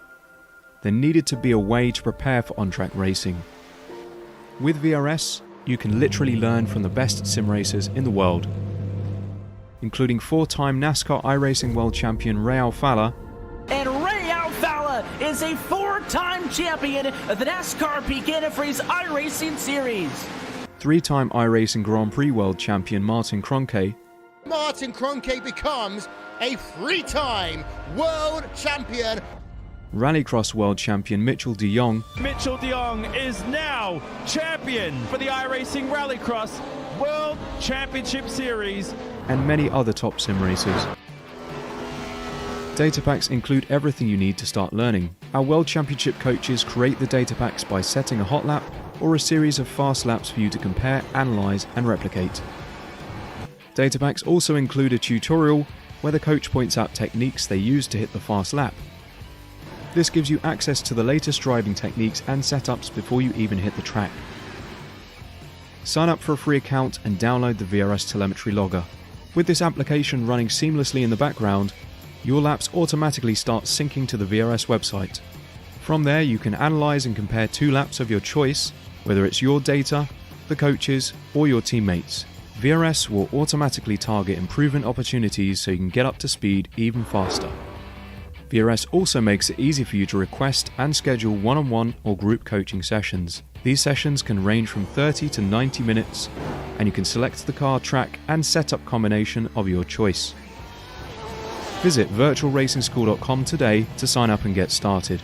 There needed to be a way to prepare for on-track racing. With VRS, you can literally learn from the best sim racers in the world, including 4-time NASCAR iRacing World Champion Ray Alfala. And Ray Alfala is a 4-time champion of the NASCAR Peak Antifreeze iRacing Series. 3-time iRacing Grand Prix World Champion Martin Kroenke. Martin Kroenke becomes a 3-time world champion. Rallycross World Champion Mitchell de Jong. Mitchell de Jong is now champion for the iRacing Rallycross World Championship Series. And many other top sim racers. Data packs include everything you need to start learning. Our World Championship coaches create the data packs by setting a hot lap or a series of fast laps for you to compare, analyze, and replicate. Data packs also include a tutorial where the coach points out techniques they use to hit the fast lap. This gives you access to the latest driving techniques and setups before you even hit the track. Sign up for a free account and download the VRS telemetry logger. With this application running seamlessly in the background, your laps automatically start syncing to the VRS website. From there, you can analyze and compare 2 laps of your choice, whether it's your data, the coaches, or your teammates. VRS will automatically target improvement opportunities so you can get up to speed even faster. VRS also makes it easy for you to request and schedule one-on-one or group coaching sessions. These sessions can range from 30 to 90 minutes, and you can select the car, track, and setup combination of your choice. Visit virtualracingschool.com today to sign up and get started.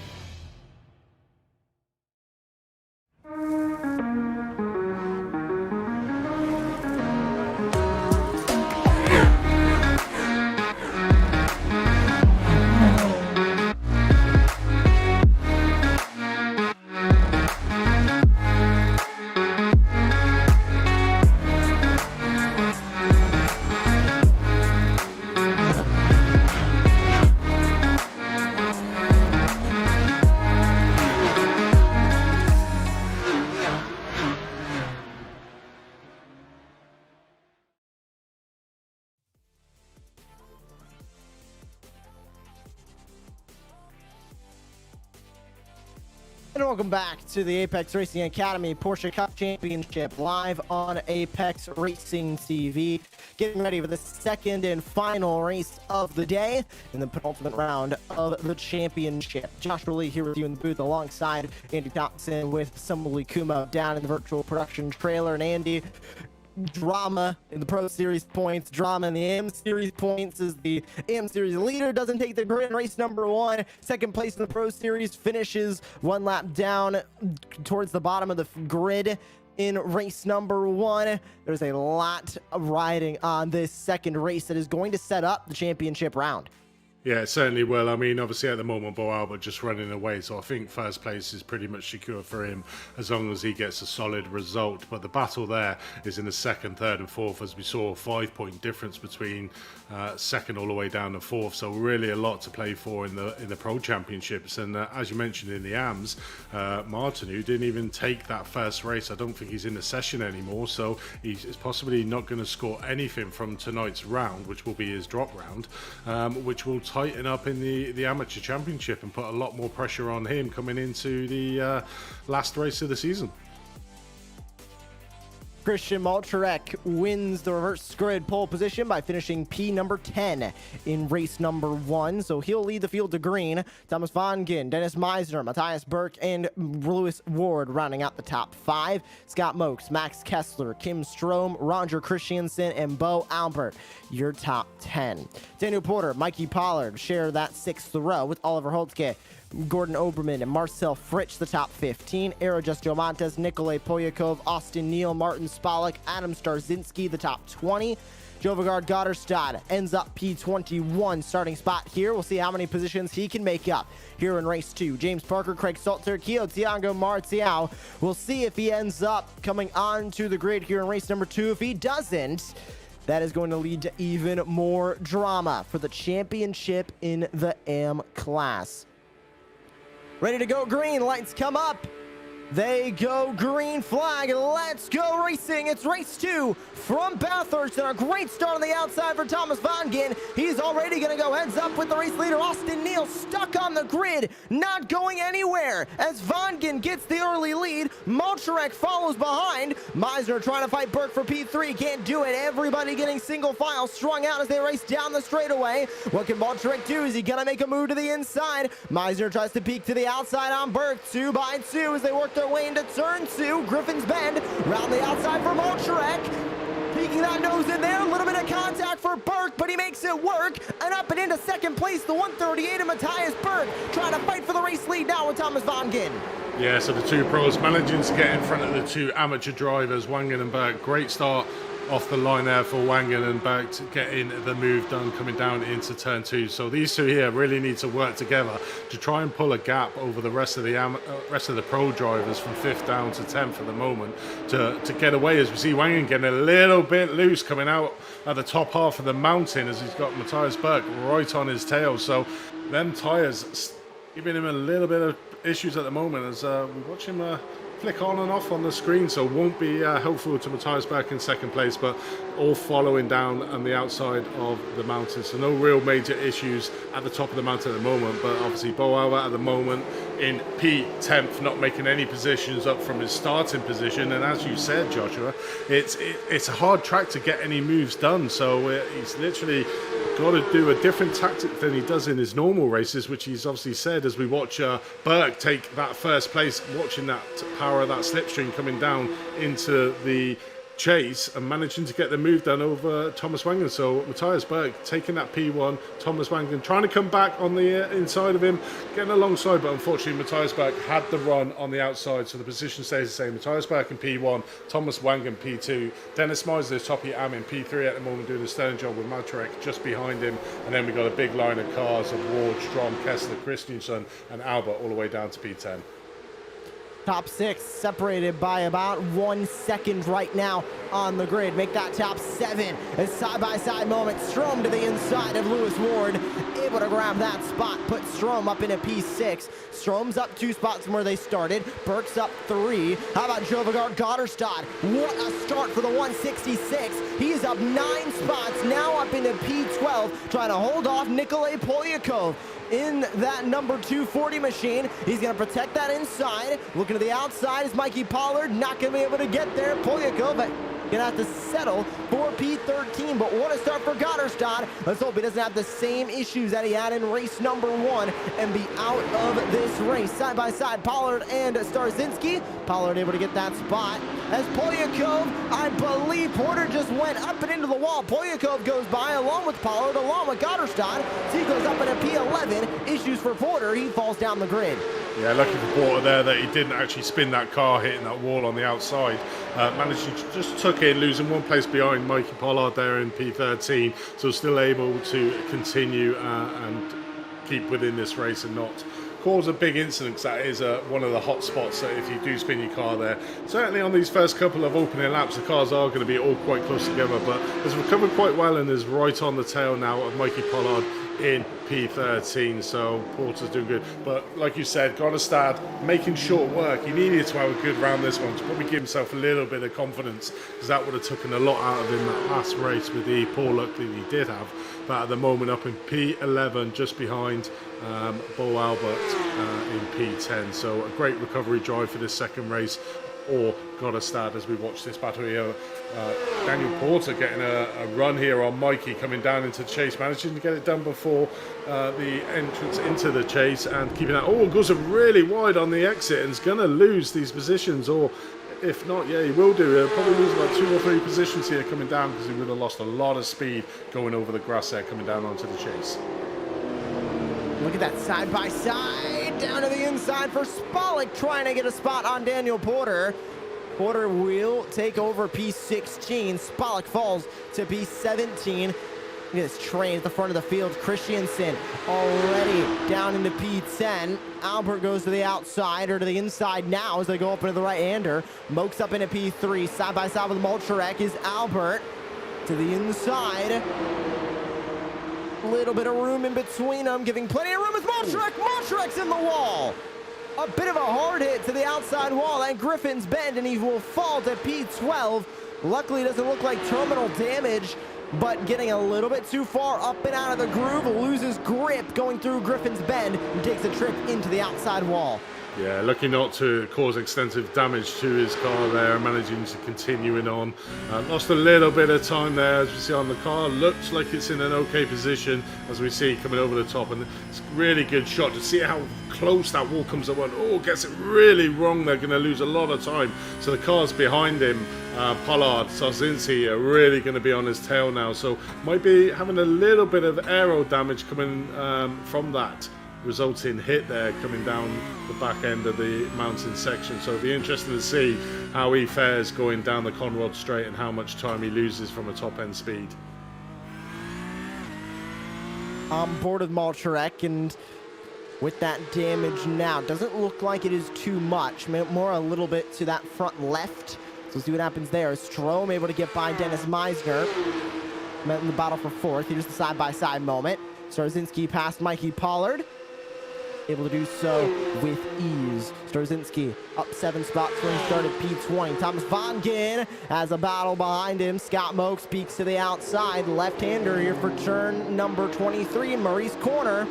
And welcome back to the Apex Racing Academy Porsche Cup Championship live on Apex Racing TV. Getting ready for the second and final race of the day in the penultimate round of the championship. Joshua Lee here with you in the booth alongside Andy Thompson with Sumali Kuma down in the virtual production trailer. And Andy, drama in the Pro Series points, drama in the AM Series points as the AM Series leader doesn't take the grid in race number 1. Second place in the Pro Series finishes 1 lap down towards the bottom of the grid in race number 1. There's a lot of riding on this second race that is going to set up the championship round. Yeah, it certainly will. I mean, obviously at the moment, Bo Albert just running away, so I think first place is pretty much secure for him as long as he gets a solid result. But the battle there is in the second, third and fourth, as we saw a 5-point difference between second all the way down to fourth. So really a lot to play for in the Pro Championships. And as you mentioned in the AMs, Martin, who didn't even take that first race, I don't think he's in the session anymore, so he's possibly not going to score anything from tonight's round, which will be his drop round, which will tighten up in the amateur championship and put a lot more pressure on him coming into the last race of the season. Christian Malczarek wins the reverse grid pole position by finishing P number 10 in race number 1. So he'll lead the field to green. Thomas Vongin, Dennis Meisner, Matthias Burke, and Lewis Ward rounding out the top 5. Scott Mokes, Max Kessler, Kim Strom, Roger Christiansen, and Bo Albert, your top 10. Daniel Porter, Mikey Pollard share that 6th row with Oliver Holtzke, Gordon Oberman, and Marcel Fritsch, the top 15. Aero Justio Montes, Nikolay Polyakov, Austin Neal, Martin Spalek, Adam Starzinski, the top 20. Jovagard Gotterstad ends up P21 starting spot here. We'll see how many positions he can make up here in race 2. James Parker, Craig Salter, Kio Tiago Martial. We'll see if he ends up coming onto the grid here in race number 2. If he doesn't, that is going to lead to even more drama for the championship in the AM class. Ready to go green, lights come up. They go green flag, let's go racing. It's race 2 from Bathurst, and a great start on the outside for Thomas Vongin. He's already gonna go heads up with the race leader, Austin Neal, stuck on the grid, not going anywhere. As Vongin gets the early lead, Malczarek follows behind. Meisner trying to fight Burke for P3, can't do it. Everybody getting single file strung out as they race down the straightaway. What can Malczarek do? Is he gonna make a move to the inside? Meisner tries to peek to the outside on Burke, 2 by 2 as they work their way into turn 2. Griffin's Bend, round the outside for Malczarek. Peeking that nose in there, a little bit of contact for Burke, but he makes it work. And up and into second place, the 138 of Matthias Burke, trying to fight for the race lead now with Thomas Vongin. Yeah, so the 2 pros managing to get in front of the 2 amateur drivers, Wangen and Burke. Great start off the line there for Wangen and Burke to getting the move done coming down into turn 2. So these 2 here really need to work together to try and pull a gap over the rest of the pro drivers from 5th down to 10th at the moment to get away, as we see Wangen getting a little bit loose coming out at the top half of the mountain as he's got Matthias Burke right on his tail. So them tyres giving him a little bit of issues at the moment as we watch him flick on and off on the screen, so won't be helpful to Matthias Burke in 2nd place, but all following down on the outside of the mountain. So no real major issues at the top of the mountain at the moment, but obviously Bo Albert at the moment in P10th, not making any positions up from his starting position. And as you said, Joshua, it's a hard track to get any moves done, so he's literally got to do a different tactic than he does in his normal races, which he's obviously said as we watch Burke take that first place, watching that power of that slipstream coming down into the chase and managing to get the move done over Thomas Wangen. So Matthias Burke taking that P1, Thomas Wangen trying to come back on the inside of him, getting alongside, but unfortunately Matthias Burke had the run on the outside, so the position stays the same. Matthias Burke in P1, Thomas Wangen P2, Dennis Meisner, Toppy Am in P3 at the moment, doing a sterling job with Malczarek just behind him, and then we've got a big line of cars of Ward, Strom, Kessler, Christensen and Albert all the way down to P10. Top 6 separated by about 1 second right now on the grid. Make that top 7. A side-by-side moment. Strom to the inside of Lewis Ward. Able to grab that spot. Put Strom up into P6. Strom's up 2 spots from where they started. Burke's up 3. How about Jovagard Gotterstad? What a start for the 166. He's up 9 spots. Now up into P12. Trying to hold off Nikolay Polyakov. in that number 240 machine. He's going to protect that inside. Looking to the outside is Mikey Pollard. Not going to be able to get there. Polyakov gonna have to settle for P13, but what a start for Gotterstad. Let's hope he doesn't have the same issues that he had in race number 1 and be out of this race. Side by side, Pollard and Starzinski. Pollard able to get that spot. As Polyakov, I believe Porter just went up and into the wall. Polyakov goes by along with Pollard, along with Gotterstad. So he goes up in a P11. Issues for Porter, he falls down the grid. Yeah, lucky for Porter there that he didn't actually spin that car, hitting that wall on the outside. Managed to just tuck in, losing one place behind Mikey Pollard there in P13, so still able to continue and keep within this race and not cause a big incident, because that is one of the hot spots that if you do spin your car there. Certainly on these first couple of opening laps, the cars are going to be all quite close together, but has recovered quite well and is right on the tail now of Mikey Pollard in P13, so Porter's doing good. But like you said, Gotterstad making short work. He needed to have a good round this one to probably give himself a little bit of confidence, because that would have taken a lot out of him that last race with the poor luck that he did have. But at the moment up in P11, just behind Bo Albert in P10. So a great recovery drive for this second race, or Gotterstad, as we watch this battle here. Daniel Porter getting a run here on Mikey, coming down into the chase, managing to get it done before the entrance into the chase, and keeping that. Oh, goes really wide on the exit and is going to lose these positions, or if not, yeah, he will do. He'll probably lose about 2 or 3 positions here coming down, because he would have lost a lot of speed going over the grass there, coming down onto the chase. Look at that side by side, down to the inside for Spalek, trying to get a spot on Daniel Porter. Porter will take over P16. Spalek falls to P17. Look at this train at the front of the field. Christiansen already down into P10. Albert goes to the outside, or to the inside now as they go up into the right-hander. Mokes up into P3. Side by side with Molcharek is Albert. To the inside. Little bit of room in between them, giving plenty of room as Molcharek. Molcharek's in the wall. A bit of a hard hit to the outside wall at Griffin's Bend, and he will fall to P12. Luckily, it doesn't look like terminal damage, but getting a little bit too far up and out of the groove, loses grip going through Griffin's Bend and takes a trip into the outside wall. Yeah, lucky not to cause extensive damage to his car there, managing to continue on. Lost a little bit of time there, as we see on the car. Looks like it's in an okay position, as we see coming over the top, and it's a really good shot to see how close that wall comes at one. Oh, gets it really wrong. They're going to lose a lot of time. So the cars behind him, Pollard, Sarzinski, are really going to be on his tail now. So might be having a little bit of aero damage coming from that resulting hit there coming down the back end of the mountain section. So it'll be interesting to see how he fares going down the Conrod Straight and how much time he loses from a top end speed. On board with Molcharek, and with that damage now, doesn't look like it is too much, more a little bit to that front left. So we'll see what happens there. Strom able to get by Dennis Meisner, met in the battle for 4th. Here's the side-by-side moment. Starzinski past Mikey Pollard, able to do so with ease. Starzinski up 7 spots when he started P20. Thomas Vongen has a battle behind him. Scott Mokes peeks to the outside. Left-hander here for turn number 23 in Murray's corner.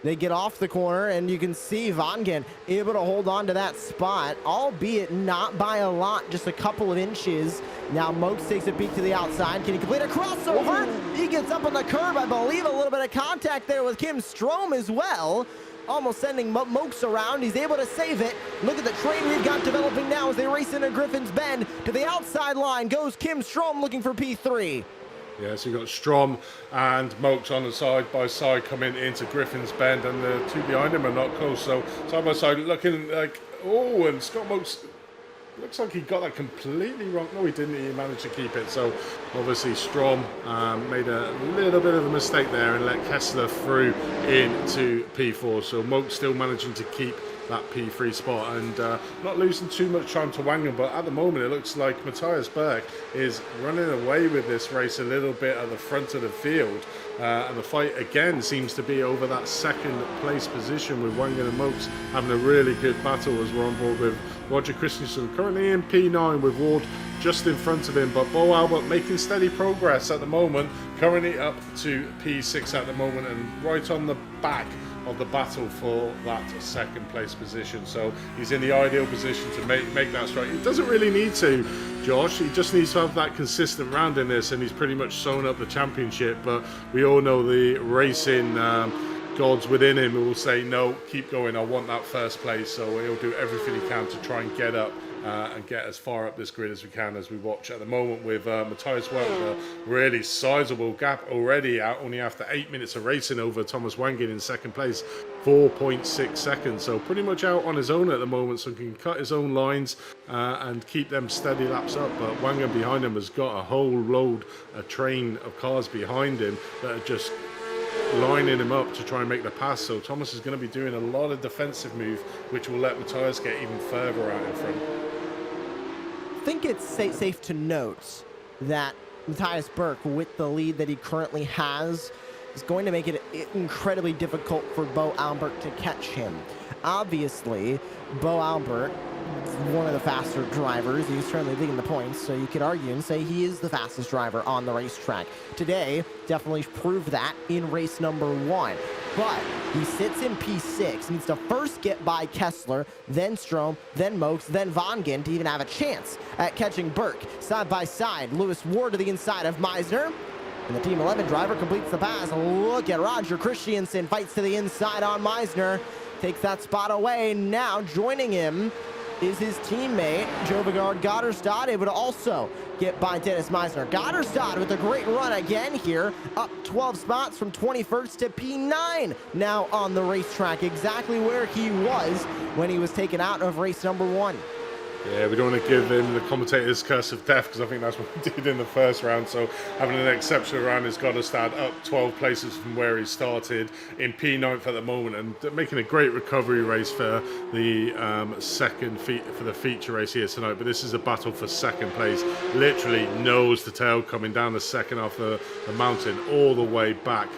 They get off the corner, and you can see Vongen able to hold on to that spot, albeit not by a lot, just a couple of inches. Now Mokes takes a peek to the outside. Can he complete a crossover? He gets up on the curb. I believe a little bit of contact there with Kim Strom as well, almost sending Mokes around. He's able to save it. Look at the train we've got developing now as they race into Griffin's Bend. To the outside line goes Kim Strom, looking for P3. Yeah, so you've got Strom and Mokes on the side by side coming into Griffin's Bend, and the two behind him are not close. So side by side looking like, oh, and Scott Mokes looks like he got that completely wrong. No, he didn't. He managed to keep it. So obviously Strom made a little bit of a mistake there and let Kessler through into P4. So Mokes still managing to keep that P3 spot and not losing too much time to Wangen, but at the moment it looks like Matthias Berg is running away with this race a little bit at the front of the field, and the fight again seems to be over that second place position, with Wangen and Mokes having a really good battle as we're on board with Roger Christensen currently in P9 with Ward just in front of him, but Bo Albert making steady progress at the moment, currently up to P6 at the moment and right on the back of the battle for that second place position. So he's in the ideal position to make that strike. He doesn't really need to, Josh. He just needs to have that consistent round in this, and he's pretty much sewn up the championship. But we all know the racing gods within him will say, no, keep going, I want that first place. So he'll do everything he can to try and get up and get as far up this grid as we can, as we watch at the moment with Matthias Welk, a really sizable gap already out, only after 8 minutes of racing over Thomas Wangen in second place, 4.6 seconds. So pretty much out on his own at the moment, so he can cut his own lines and keep them steady laps up. But Wangen behind him has got a whole load, a train of cars behind him that are just lining him up to try and make the pass. So Thomas is going to be doing a lot of defensive move, which will let Matthias get even further out in front. I think it's safe to note that Matthias Burke, with the lead that he currently has, is going to make it incredibly difficult for Bo Albert to catch him. Obviously, Bo Albert is one of the faster drivers. He's currently leading the points, so you could argue and say he is the fastest driver on the racetrack. Today, definitely proved that in race number 1. But he sits in P6, needs to first get by Kessler, then Strom, then Mokes, then Wangen to even have a chance at catching Burke. Side by side, Lewis Ward to the inside of Meisner. And the Team 11 driver completes the pass. Look at Roger Christensen, fights to the inside on Meisner. Takes that spot away. Now joining him is his teammate, Jovigard Gotterstad, able to also get by Dennis Meisner. Gotterstad with a great run again here, up 12 spots from 21st to P9 now on the racetrack, exactly where he was when he was taken out of race number 1. Yeah, we don't want to give him the commentator's curse of death, because I think that's what he did in the first round. So having an exceptional round has got to start up 12 places from where he started in P9 at the moment, and making a great recovery race for the for the feature race here tonight. But this is a battle for second place, literally nose to tail coming down the second half of the mountain all the way back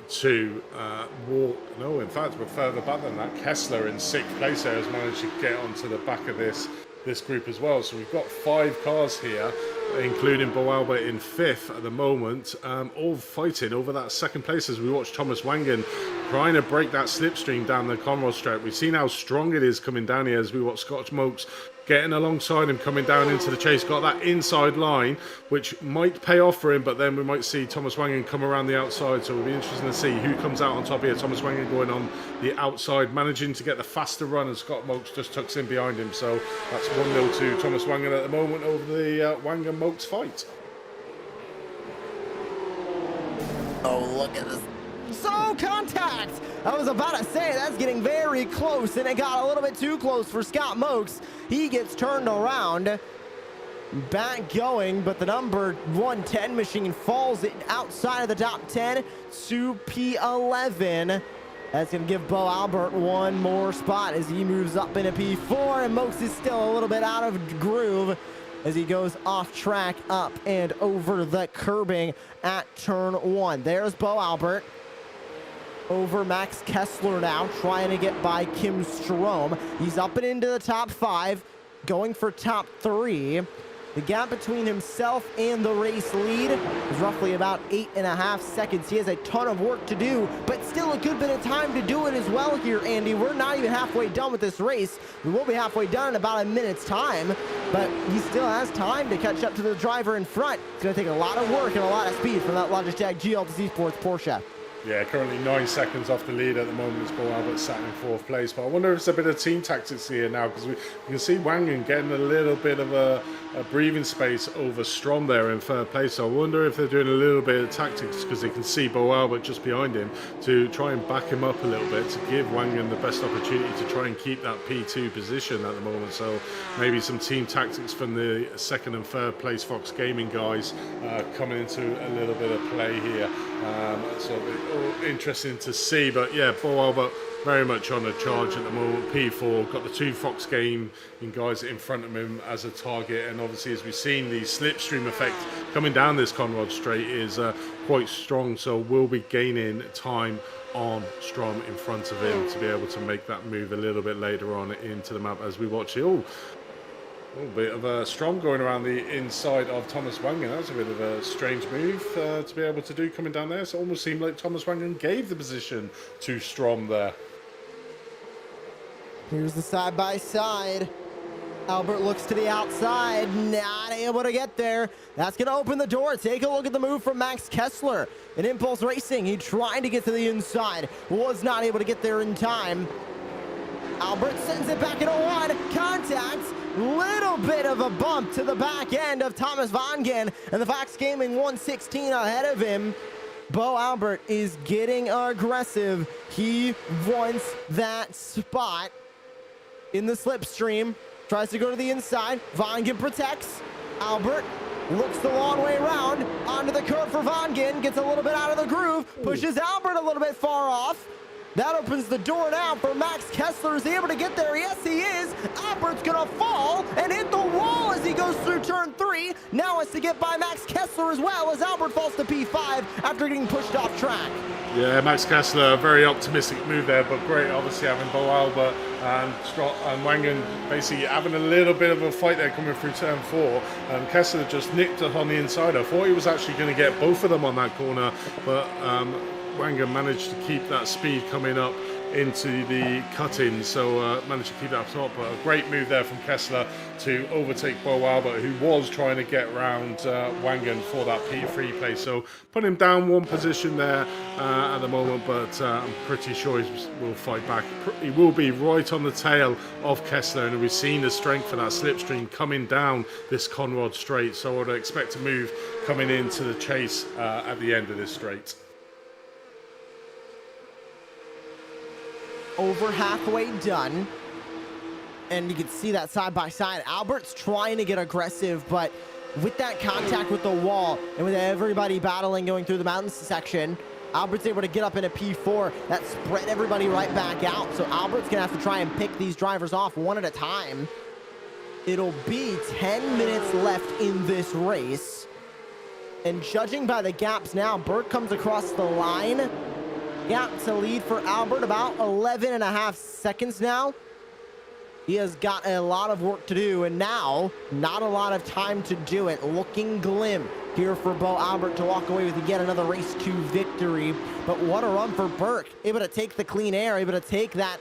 to in fact we're further back than that. Kessler in 6th place there has managed to get onto the back of this group as well. So we've got 5 cars here, including Bo Albert in 5th at the moment, all fighting over that second place as we watch Thomas Wangen trying to break that slipstream down the Conrod Strip. We've seen how strong it is coming down here as we watch Scotch Mokes getting alongside him, coming down into the chase. Got that inside line, which might pay off for him, but then we might see Thomas Wangen come around the outside. So it'll be interesting to see who comes out on top here. Thomas Wangen going on the outside, managing to get the faster run, and Scott Mokes just tucks in behind him. So that's 1-0 to Thomas Wangen at the moment over the Wangen-Mokes fight. Oh, look at this. So contact! I was about to say, that's getting very close, and it got a little bit too close for Scott Mokes. He gets turned around, back going, but the number 110 machine falls outside of the top 10 to P11. That's going to give Bo Albert one more spot as he moves up into P4, and Mokes is still a little bit out of groove as he goes off track up and over the curbing at turn 1. There's Bo Albert over Max Kessler now, trying to get by Kim Strom. He's up and into the top 5, going for top 3. The gap between himself and the race lead is roughly about 8.5 seconds. He has a ton of work to do, but still a good bit of time to do it as well here, Andy. We're not even halfway done with this race. We will be halfway done in about a minute's time, but he still has time to catch up to the driver in front. It's going to take a lot of work and a lot of speed from that Logitech GLTC Sports Porsche. Yeah, currently 9 seconds off the lead at the moment as Bo Albert sat in 4th place. But I wonder if it's a bit of team tactics here now, because we can see Wangen getting a little bit of a breathing space over Strom there in 3rd place. So I wonder if they're doing a little bit of tactics, because they can see Bo Albert just behind him, to try and back him up a little bit, to give Wangen the best opportunity to try and keep that P2 position at the moment. So maybe some team tactics from the 2nd and 3rd place Fox Gaming guys coming into a little bit of play here. So interesting to see. But yeah, Bo Albert very much on a charge at the moment. P4 got the 2 Fox Gaming guys in front of him as a target, and obviously as we've seen, the slipstream effect coming down this Conrad straight is quite strong, so we'll be gaining time on Strom in front of him to be able to make that move a little bit later on into the map as we watch it. Oh, a little bit of a Strom going around the inside of Thomas Wangen. That was a bit of a strange move to be able to do coming down there. So it almost seemed like Thomas Wangen gave the position to Strom there. Here's the side-by-side. Albert looks to the outside, not able to get there. That's going to open the door. Take a look at the move from Max Kessler. In Impulse Racing, he tried to get to the inside, was not able to get there in time. Albert sends it back into one. Contact. Little bit of a bump to the back end of Thomas Wangen, and the Fox Gaming 116 ahead of him. Bo Albert is getting aggressive. He wants that spot in the slipstream. Tries to go to the inside. Wangen protects. Albert looks the long way around. Onto the curve for Wangen. Gets a little bit out of the groove. Pushes Albert a little bit far off. That opens the door now for Max Kessler. Is he able to get there? Yes, he is. Albert's going to fall and hit the wall as he goes through turn 3. Now has to get by Max Kessler as well as Albert falls to P5 after getting pushed off track. Yeah, Max Kessler, a very optimistic move there, but great obviously having Bo Albert and Wangen basically having a little bit of a fight there coming through turn 4. And Kessler just nicked it on the inside. I thought he was actually going to get both of them on that corner, but Wangen managed to keep that speed coming up into the cut-in, so managed to keep that up top. But a great move there from Kessler to overtake Bo Albert, who was trying to get around Wangen for that P3 place. So put him down one position there at the moment, but I'm pretty sure he will fight back. He will be right on the tail of Kessler, and we've seen the strength for that slipstream coming down this Conrad straight, so I would expect a move coming into the chase at the end of this straight. Over halfway done, and you can see that side by side. Albert's trying to get aggressive, but with that contact with the wall and with everybody battling going through the mountains section, Albert's able to get up in a P4 that spread everybody right back out. So Albert's gonna have to try and pick these drivers off one at a time. It'll be 10 minutes left in this race, and judging by the gaps now, Burt comes across the line. Gap to lead for Albert, about 11.5 seconds now. He has got a lot of work to do, and now not a lot of time to do it. Looking glim here for Bo Albert to walk away with yet another race 2 victory. But what a run for Burke, able to take the clean air, able to take that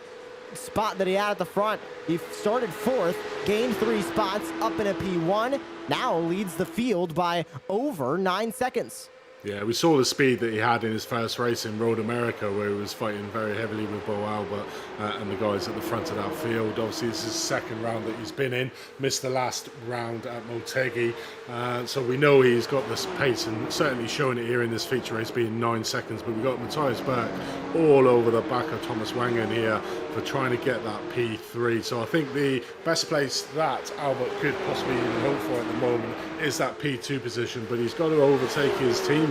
spot that he had at the front. He started 4th, gained 3 spots, up in a P1, now leads the field by over 9 seconds. Yeah, we saw the speed that he had in his first race in Road America, where he was fighting very heavily with Bo Albert and the guys at the front of that field. Obviously, this is the second round that he's been in. Missed the last round at Motegi. So we know he's got this pace, and certainly showing it here in this feature race being 9 seconds. But we've got Matthias Berg all over the back of Thomas Wangen here for trying to get that P3. So I think the best place that Albert could possibly even hope for at the moment is that P2 position. But he's got to overtake his teammate,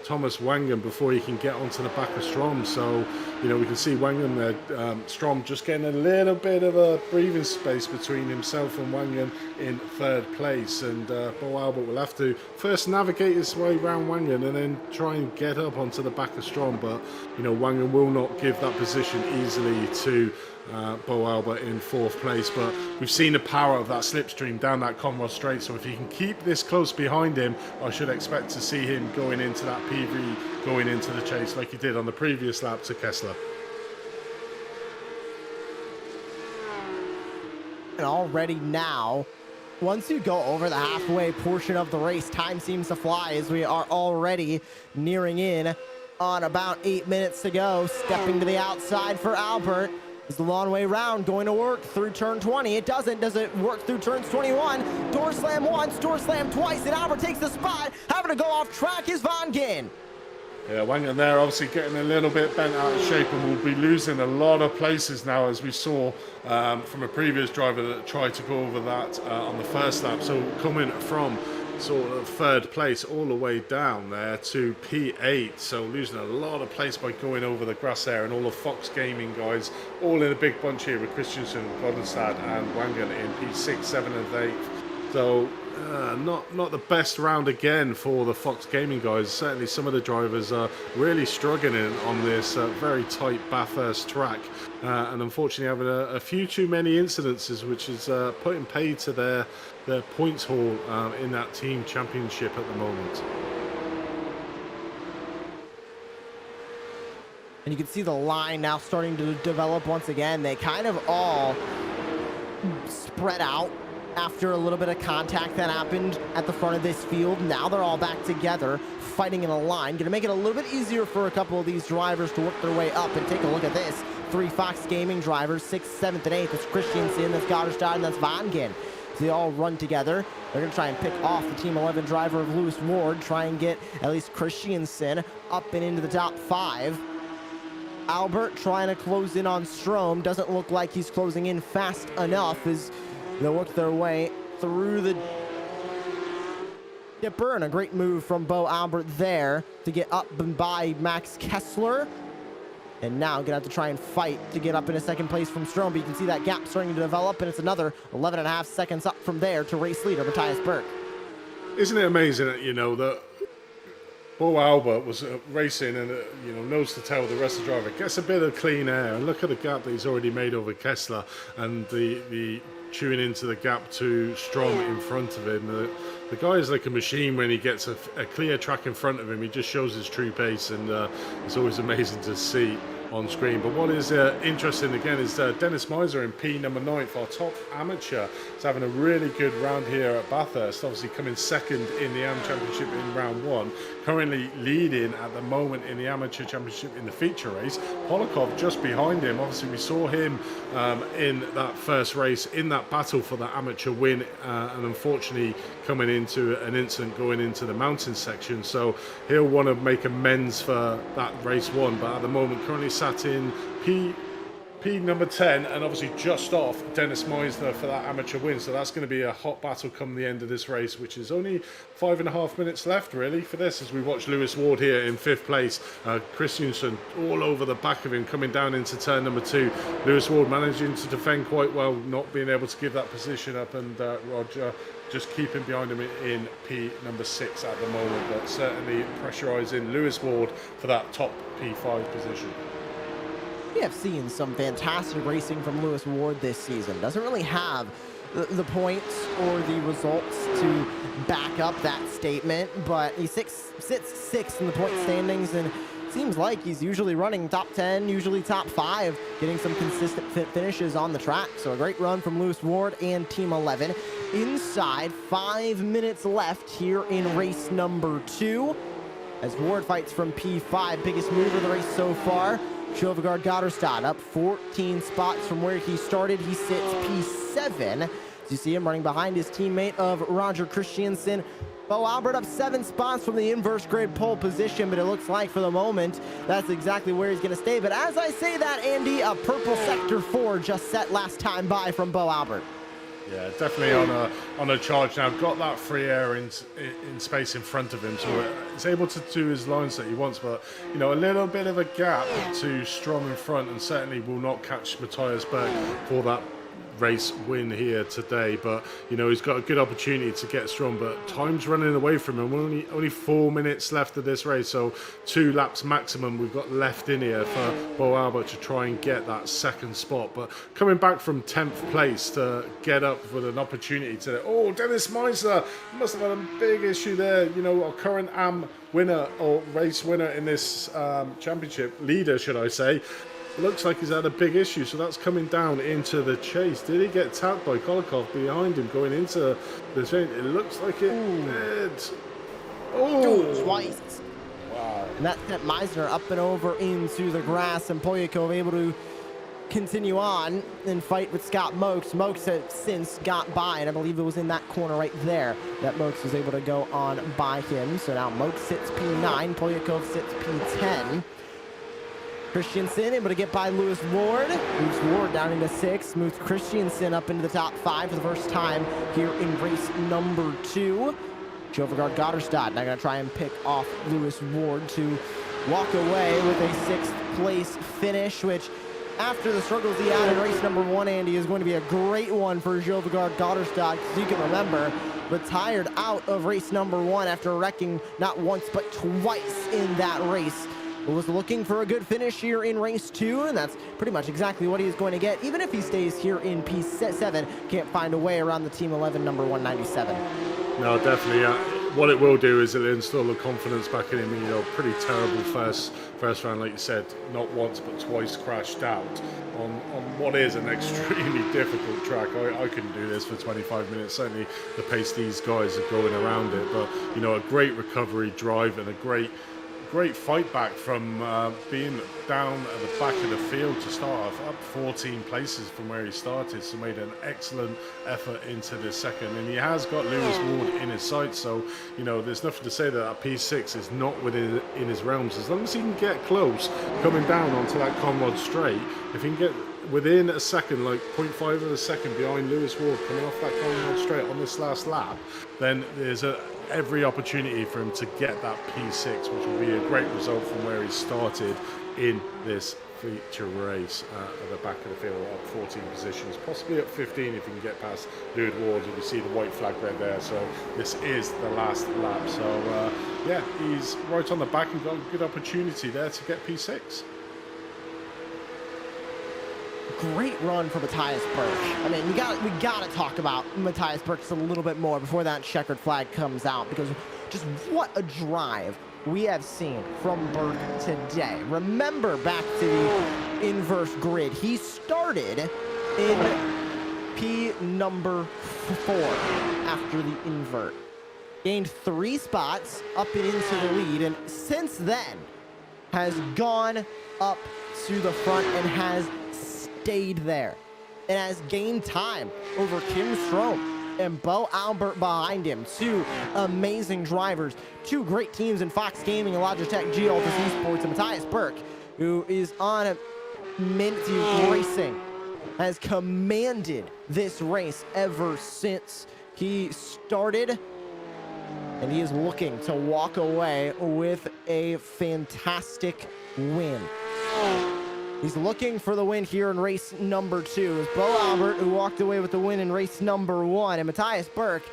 Thomas Wangen, before he can get onto the back of Strom. So, you know, we can see Wangen there, Strom just getting a little bit of a breathing space between himself and Wangen in 3rd place. And Bo Albert will have to first navigate his way around Wangen and then try and get up onto the back of Strom. But, you know, Wangen will not give that position easily to Bo Albert in 4th place, but we've seen the power of that slipstream down that Conrad straight, so if he can keep this close behind him, I should expect to see him going into that PV, going into the chase like he did on the previous lap to Kessler. And already now, once you go over the halfway portion of the race, time seems to fly as we are already nearing in on about 8 minutes to go. Stepping to the outside for Albert. Is the long way round going to work through turn 20? It doesn't. Does it work through turns 21? Door slam once, door slam twice, and Albert takes the spot. Having to go off track is Wangen. Yeah, Wangen there obviously getting a little bit bent out of shape, and will be losing a lot of places now, as we saw from a previous driver that tried to go over that on the first lap. So coming from sort of third place all the way down there to P8, so losing a lot of place by going over the grass there, and all the Fox Gaming guys all in a big bunch here with Christensen, Goddenstad and Wangen in P6, 7 and 8. So not the best round again for the Fox Gaming guys. Certainly some of the drivers are really struggling on this very tight Bathurst track, and unfortunately having a few too many incidences, which is putting paid to their points haul in that team championship at the moment. And you can see the line now starting to develop once again. They kind of all spread out after a little bit of contact that happened at the front of this field. Now they're all back together, fighting in a line. Gonna make it a little bit easier for a couple of these drivers to work their way up. And take a look at this. 3 Fox Gaming drivers, 6th, 7th, and 8th. That's Christensen, that's Goddenstad, and that's Wangen. So they all run together. They're gonna try and pick off the Team 11 driver of Lewis Ward, try and get at least Christensen up and into the top 5. Albert trying to close in on Strom. Doesn't look like he's closing in fast enough as they'll work their way through the dipper, and a great move from Bo Albert there to get up and by Max Kessler. And now gonna have to try and fight to get up into second place from Strom, but you can see that gap starting to develop, and it's another 11.5 seconds up from there to race leader Matthias Berg. Isn't it amazing that, that Bo Albert was racing and, nose to tail with the rest of the driver, gets a bit of clean air, and look at the gap that he's already made over Kessler, and the chewing into the gap to Strom in front of him. The guy is like a machine when he gets a clear track in front of him. He just shows his true pace, and it's always amazing to see on screen. But what is interesting again is Dennis Meiser in P number 9 for our top amateur. He's having a really good round here at Bathurst, obviously coming second in the AM Championship in round 1, currently leading at the moment in the Amateur Championship in the feature race. Polakov just behind him. Obviously we saw him in that first race in that battle for the amateur win, and unfortunately coming into an incident going into the mountain section, so he'll want to make amends for that race 1, but at the moment currently sat in P number 10, and obviously just off Dennis Meisner for that amateur win. So that's going to be a hot battle come the end of this race, which is only 5.5 minutes left really for this, as we watch Lewis Ward here in 5th place. Christensen all over the back of him coming down into turn number 2. Lewis Ward managing to defend quite well, not being able to give that position up, and Roger just keeping behind him in P number 6 at the moment, but certainly pressurising Lewis Ward for that top P5 position. We have seen some fantastic racing from Lewis Ward this season. Doesn't really have the points or the results to back up that statement, but he sits 6th in the point standings, and seems like he's usually running top 10, usually top 5, getting some consistent finishes on the track. So a great run from Lewis Ward and Team 11. Inside 5 minutes left here in race number 2, as Ward fights from P5, biggest move of the race so far. Sjovegard Godderstad up 14 spots from where he started. He sits P7. As you see him running behind his teammate of Roger Christensen. Bo Albert up 7 spots from the inverse grid pole position, but it looks like for the moment that's exactly where he's going to stay. But as I say that, Andy, a purple sector 4 just set last time by from Bo Albert. Yeah, definitely on a charge now. Got that free air in space in front of him, so he's able to do his lines that he wants. But a little bit of a gap to Strom in front, and certainly will not catch Matthias Berg for that race win here today. But he's got a good opportunity to get Strom, but time's running away from him. Only 4 minutes left of this race, so 2 laps maximum we've got left in here for Bo Albert to try and get that second spot. But coming back from 10th place to get up with an opportunity to Dennis Meisner must have had a big issue there. Our current AM winner, or race winner in this championship, leader should I say, looks like he's had a big issue, so that's coming down into the chase. Did he get tapped by Kolakov behind him going into the chain? It looks like it did. Oh, twice. Wow. And that sent Meisner up and over into the grass, and Polyakov able to continue on and fight with Scott Mokes. Mokes has since got by, and I believe it was in that corner right there that Mokes was able to go on by him. So now Mokes sits P9, Polyakov sits P10. Christensen able to get by Lewis Ward. Moves Ward down into 6th. Moves Christensen up into the top 5 for the first time here in race number 2. Jovegard Gotterstad now going to try and pick off Lewis Ward to walk away with a 6th place finish, which after the struggles he had in race number 1, Andy, is going to be a great one for Jovegard Gotterstad, because you can remember, retired out of race number 1 after wrecking not once but twice in that race. Was looking for a good finish here in race 2, and that's pretty much exactly what he's going to get. Even if he stays here in P7, can't find a way around the Team 11 number 197. No, definitely. What it will do is it'll instill the confidence back in him. You know, pretty terrible first round, like you said, not once but twice crashed out on what is an extremely difficult track. I couldn't do this for 25 minutes. Certainly the pace these guys are going around it, but you know, a great recovery drive and a great fight back from being down at the back of the field to start off, up 14 places from where he started, so made an excellent effort into the second, and he has got Lewis Ward in his sights, so you know, there's nothing to say that P6 is not within in his realms, as long as he can get close coming down onto that Conrod straight. If he can get within a second, like 0.5 of a second behind Lewis Ward coming off that Conrod straight on this last lap, then there's every opportunity for him to get that P6, which will be a great result from where he started in this feature race at the back of the field, up 14 positions, possibly up 15 if he can get past Lewis Ward. You can see the white flag red there, so this is the last lap. So yeah, he's right on the back and got a good opportunity there to get P6. Great run for Matthias Birch. I mean, we got to talk about Matthias Birch a little bit more before that checkered flag comes out, because just what a drive we have seen from Birch today. Remember back to the inverse grid. He started in P number 4 after the invert. Gained 3 spots up and into the lead, and since then has gone up to the front and has stayed there and has gained time over Kim Strom and Bo Albert behind him. 2 amazing drivers, 2 great teams in Fox Gaming and Logitech G Altus Esports, and Matthias Birch, who is on Minty Racing, has commanded this race ever since he started, and he is looking to walk away with a fantastic win. He's looking for the win here in race number 2. It's Bo Albert, who walked away with the win in race number 1. And Matthias Birch,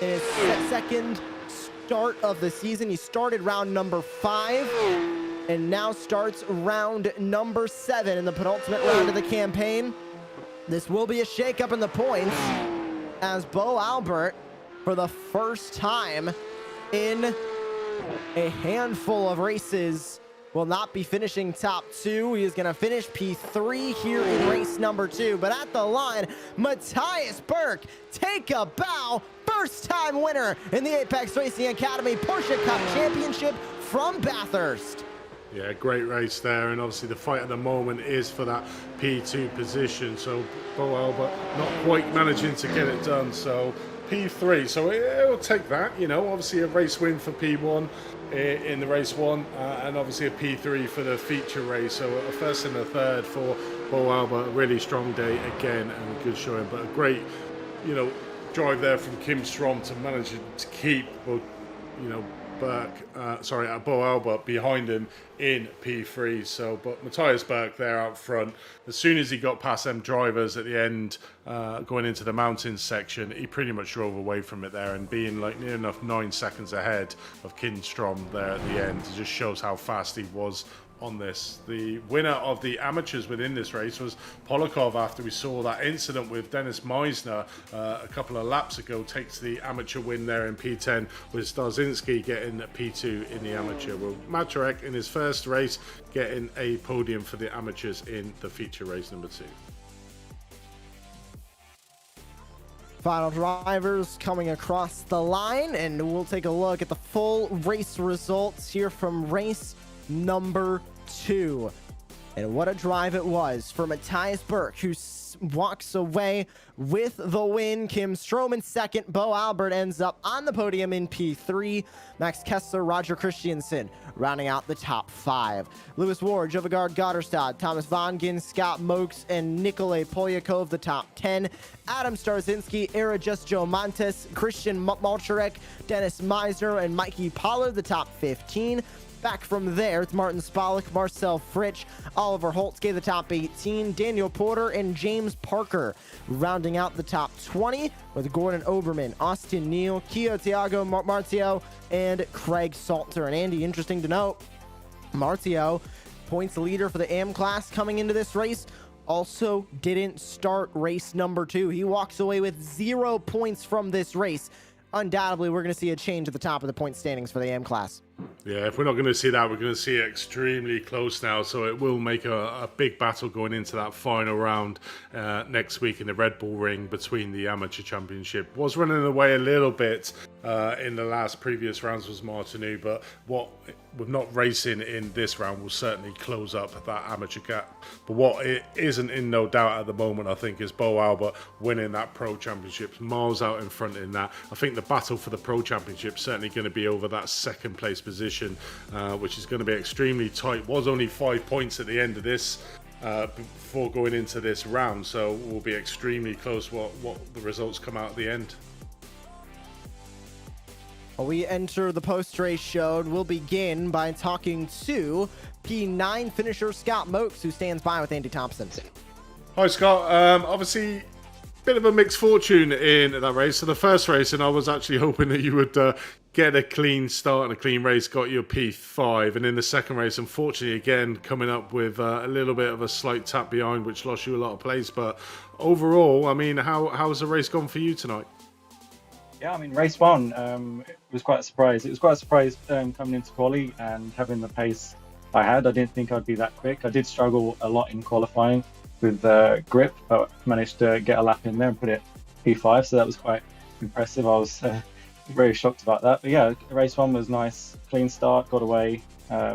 in his second start of the season, he started round number 5 and now starts round number 7 in the penultimate round of the campaign. This will be a shakeup in the points, as Bo Albert, for the first time in a handful of races, will not be finishing top 2. He is going to finish P3 here in race number 2. But at the line, Matthias Birch, take a bow. First-time winner in the Apex Racing Academy Porsche Cup Championship from Bathurst. Yeah, great race there, and obviously the fight at the moment is for that P2 position. So Bo Albert not quite managing to get it done. So P3, so it'll take that, you know, obviously a race win for P1 in the race 1, and obviously a P3 for the feature race. So a first and a third for Bo Albert. A really strong day again and a good showing, but a great, you know, drive there from Kim Strom to manage to keep, you know, Bo Albert behind him in P3. So, but Matthias Birch there out front, as soon as he got past them drivers at the end, going into the mountains section, he pretty much drove away from it there, and being like near enough 9 seconds ahead of Kim Strom there at the end, it just shows how fast he was on this. The winner of the amateurs within this race was Polakov, after we saw that incident with Dennis Meisner a couple of laps ago, takes the amateur win there in P10, with Starzinski getting P2 in the amateur. Well, Maturek in his first race getting a podium for the amateurs in the feature race number 2. Final drivers coming across the line, and we'll take a look at the full race results here from race number 2. And what a drive it was for Matthias Burke, who walks away with the win. Kim Stroman second. Bo Albert ends up on the podium in P3. Max Kessler, Roger Christiansen rounding out the top 5. Lewis Ward, Jovigard Gotterstad, Thomas Vongin, Scott Mokes, and Nikolay Polyakov, the top 10. Adam Starzinski, Era Just Joe Montes, Christian Malcharek, Dennis Meisner, and Mikey Pollard, the top 15. Back from there, it's Martin Spalek, Marcel Fritsch, Oliver Holtz gave the top 18, Daniel Porter, and James Parker rounding out the top 20 with Gordon Oberman, Austin Neal, Kio Thiago Martio, and Craig Salter. And Andy, interesting to note, Martio, points leader for the AM class coming into this race, also didn't start race number 2. He walks away with 0 points from this race. Undoubtedly, we're going to see a change at the top of the point standings for the AM class. Yeah, if we're not going to see that, we're going to see it extremely close now. So it will make a big battle going into that final round next week in the Red Bull Ring between the Amateur Championship. Was running away a little bit in the previous rounds was Martinu, but with not racing in this round will certainly close up that amateur gap. But what it isn't in no doubt at the moment, I think, is Bo Albert winning that Pro Championship, miles out in front in that. I think the battle for the Pro Championship is certainly going to be over that second place position, which is going to be extremely tight. Was only 5 points at the end of this before going into this round, so we'll be extremely close what the results come out at the end. We enter the post-race show, and we'll begin by talking to P9 finisher Scott Mokes, who stands by with Andy Thompson. Hi, Scott. Obviously, bit of a mixed fortune in that race. So the first race, and I was actually hoping that you would get a clean start and a clean race, got your P5. And in the second race, unfortunately, again, coming up with a little bit of a slight tap behind, which lost you a lot of place. But overall, I mean, how's the race gone for you tonight? Yeah, I mean, race one, it was quite a surprise. It was quite a surprise coming into quali and having the pace I had. I didn't think I'd be that quick. I did struggle a lot in qualifying with grip, but managed to get a lap in there and put it P5, so that was quite impressive. I was very shocked about that. But yeah, race one was nice, clean start, got away.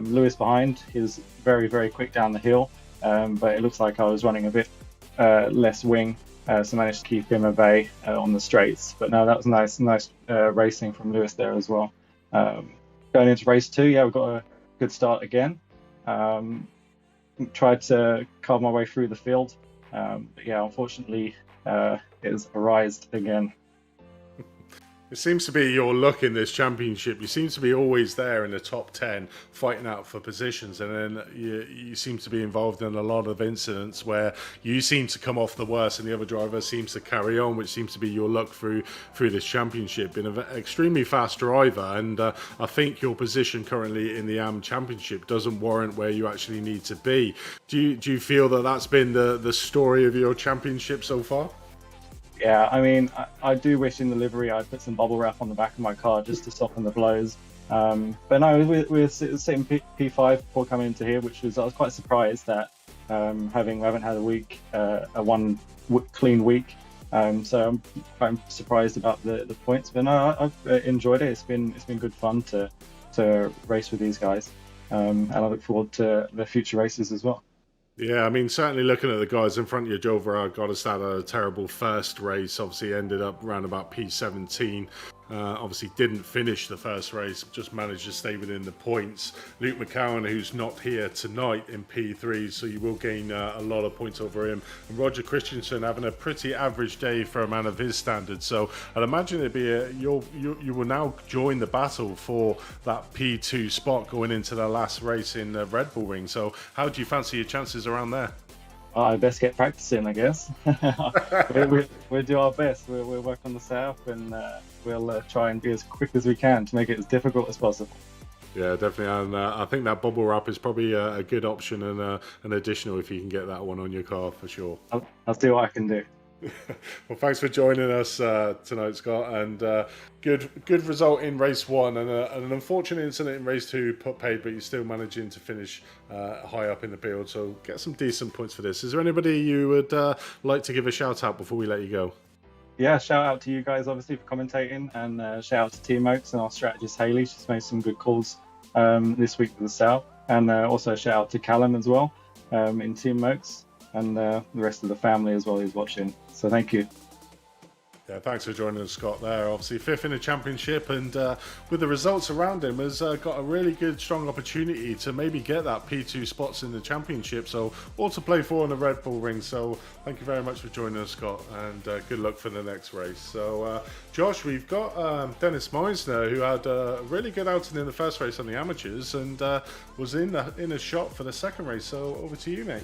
Lewis behind, he was very, very quick down the hill, but it looks like I was running a bit less wing. So managed to keep him at bay on the straights. But no, that was nice racing from Lewis there as well. Going into race 2, yeah, we got a good start again. Tried to carve my way through the field. But yeah, unfortunately, it has arised again. It seems to be your luck in this championship. You seem to be always there in the top 10, fighting out for positions, and then you seem to be involved in a lot of incidents where you seem to come off the worst and the other driver seems to carry on, which seems to be your luck through this championship. Being an extremely fast driver, and I think your position currently in the AM Championship doesn't warrant where you actually need to be. Do you feel that that's been the story of your championship so far? Yeah, I mean, I do wish in the livery I'd put some bubble wrap on the back of my car just to soften the blows. But no, we're sitting P5 before coming into here, I was quite surprised that we haven't had one clean week. So I'm quite surprised about the points. But no, I've enjoyed it. It's been good fun to race with these guys, and I look forward to the future races as well. Yeah, I mean, certainly looking at the guys in front of you, Joe Verard got us had a terrible first race. Obviously, ended up around about P17. Obviously, didn't finish the first race, just managed to stay within the points. Luke McCowan, who's not here tonight in P3, so you will gain a lot of points over him. And Roger Christensen having a pretty average day for a man of his standards. So I'd imagine it'd be you will now join the battle for that P2 spot going into the last race in the Red Bull Ring. So how do you fancy your chances around there? I best get practicing, I guess. We'll do our best. We'll work on the setup, and we'll try and be as quick as we can to make it as difficult as possible. Yeah, definitely. And I think that bubble wrap is probably a good option and an additional if you can get that one on your car for sure. I'll see what I can do. Well, thanks for joining us tonight, Scott, and good result in race 1 and an unfortunate incident in race 2 put paid, but you're still managing to finish high up in the field, so get some decent points for this. Is there anybody you would like to give a shout out before we let you go? Yeah, shout out to you guys obviously for commentating, and shout out to Team Oaks and our strategist Hayley. She's made some good calls this week with the South, and also shout out to Callum as well. in Team Mercs, and the rest of the family as well who's watching. So thank you. Yeah, thanks for joining us, Scott, there. Obviously, fifth in the championship, and with the results around him, has got a really good, strong opportunity to maybe get that P2 spots in the championship. So, all to play for in the Red Bull Ring. So, thank you very much for joining us, Scott, and good luck for the next race. So, Josh, we've got Dennis Meisner, who had a really good outing in the first race on the amateurs, and was in a shot for the second race. So, over to you, mate.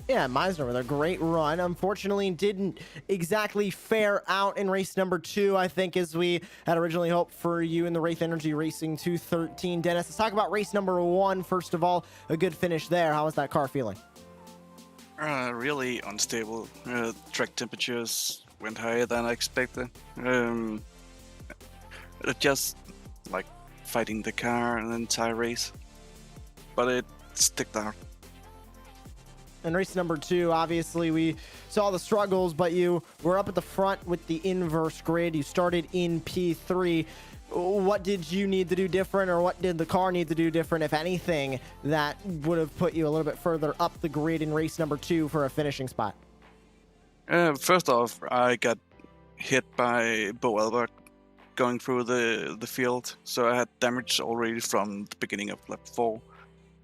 Yeah, Meisner with a great run. Unfortunately, didn't exactly fare out in race number 2, I think, as we had originally hoped for you in the Wraith Energy Racing 213. Dennis, let's talk about race number 1. First of all, a good finish there. How was that car feeling? Really unstable. Track temperatures went higher than I expected. Just like fighting the car an entire race, but it sticked out. In race number 2, obviously, we saw the struggles, but you were up at the front with the inverse grid. You started in P3. What did you need to do different, or what did the car need to do different, if anything, that would have put you a little bit further up the grid in race number 2 for a finishing spot? First off, I got hit by Bo Albert going through the field, so I had damage already from the beginning of lap 4.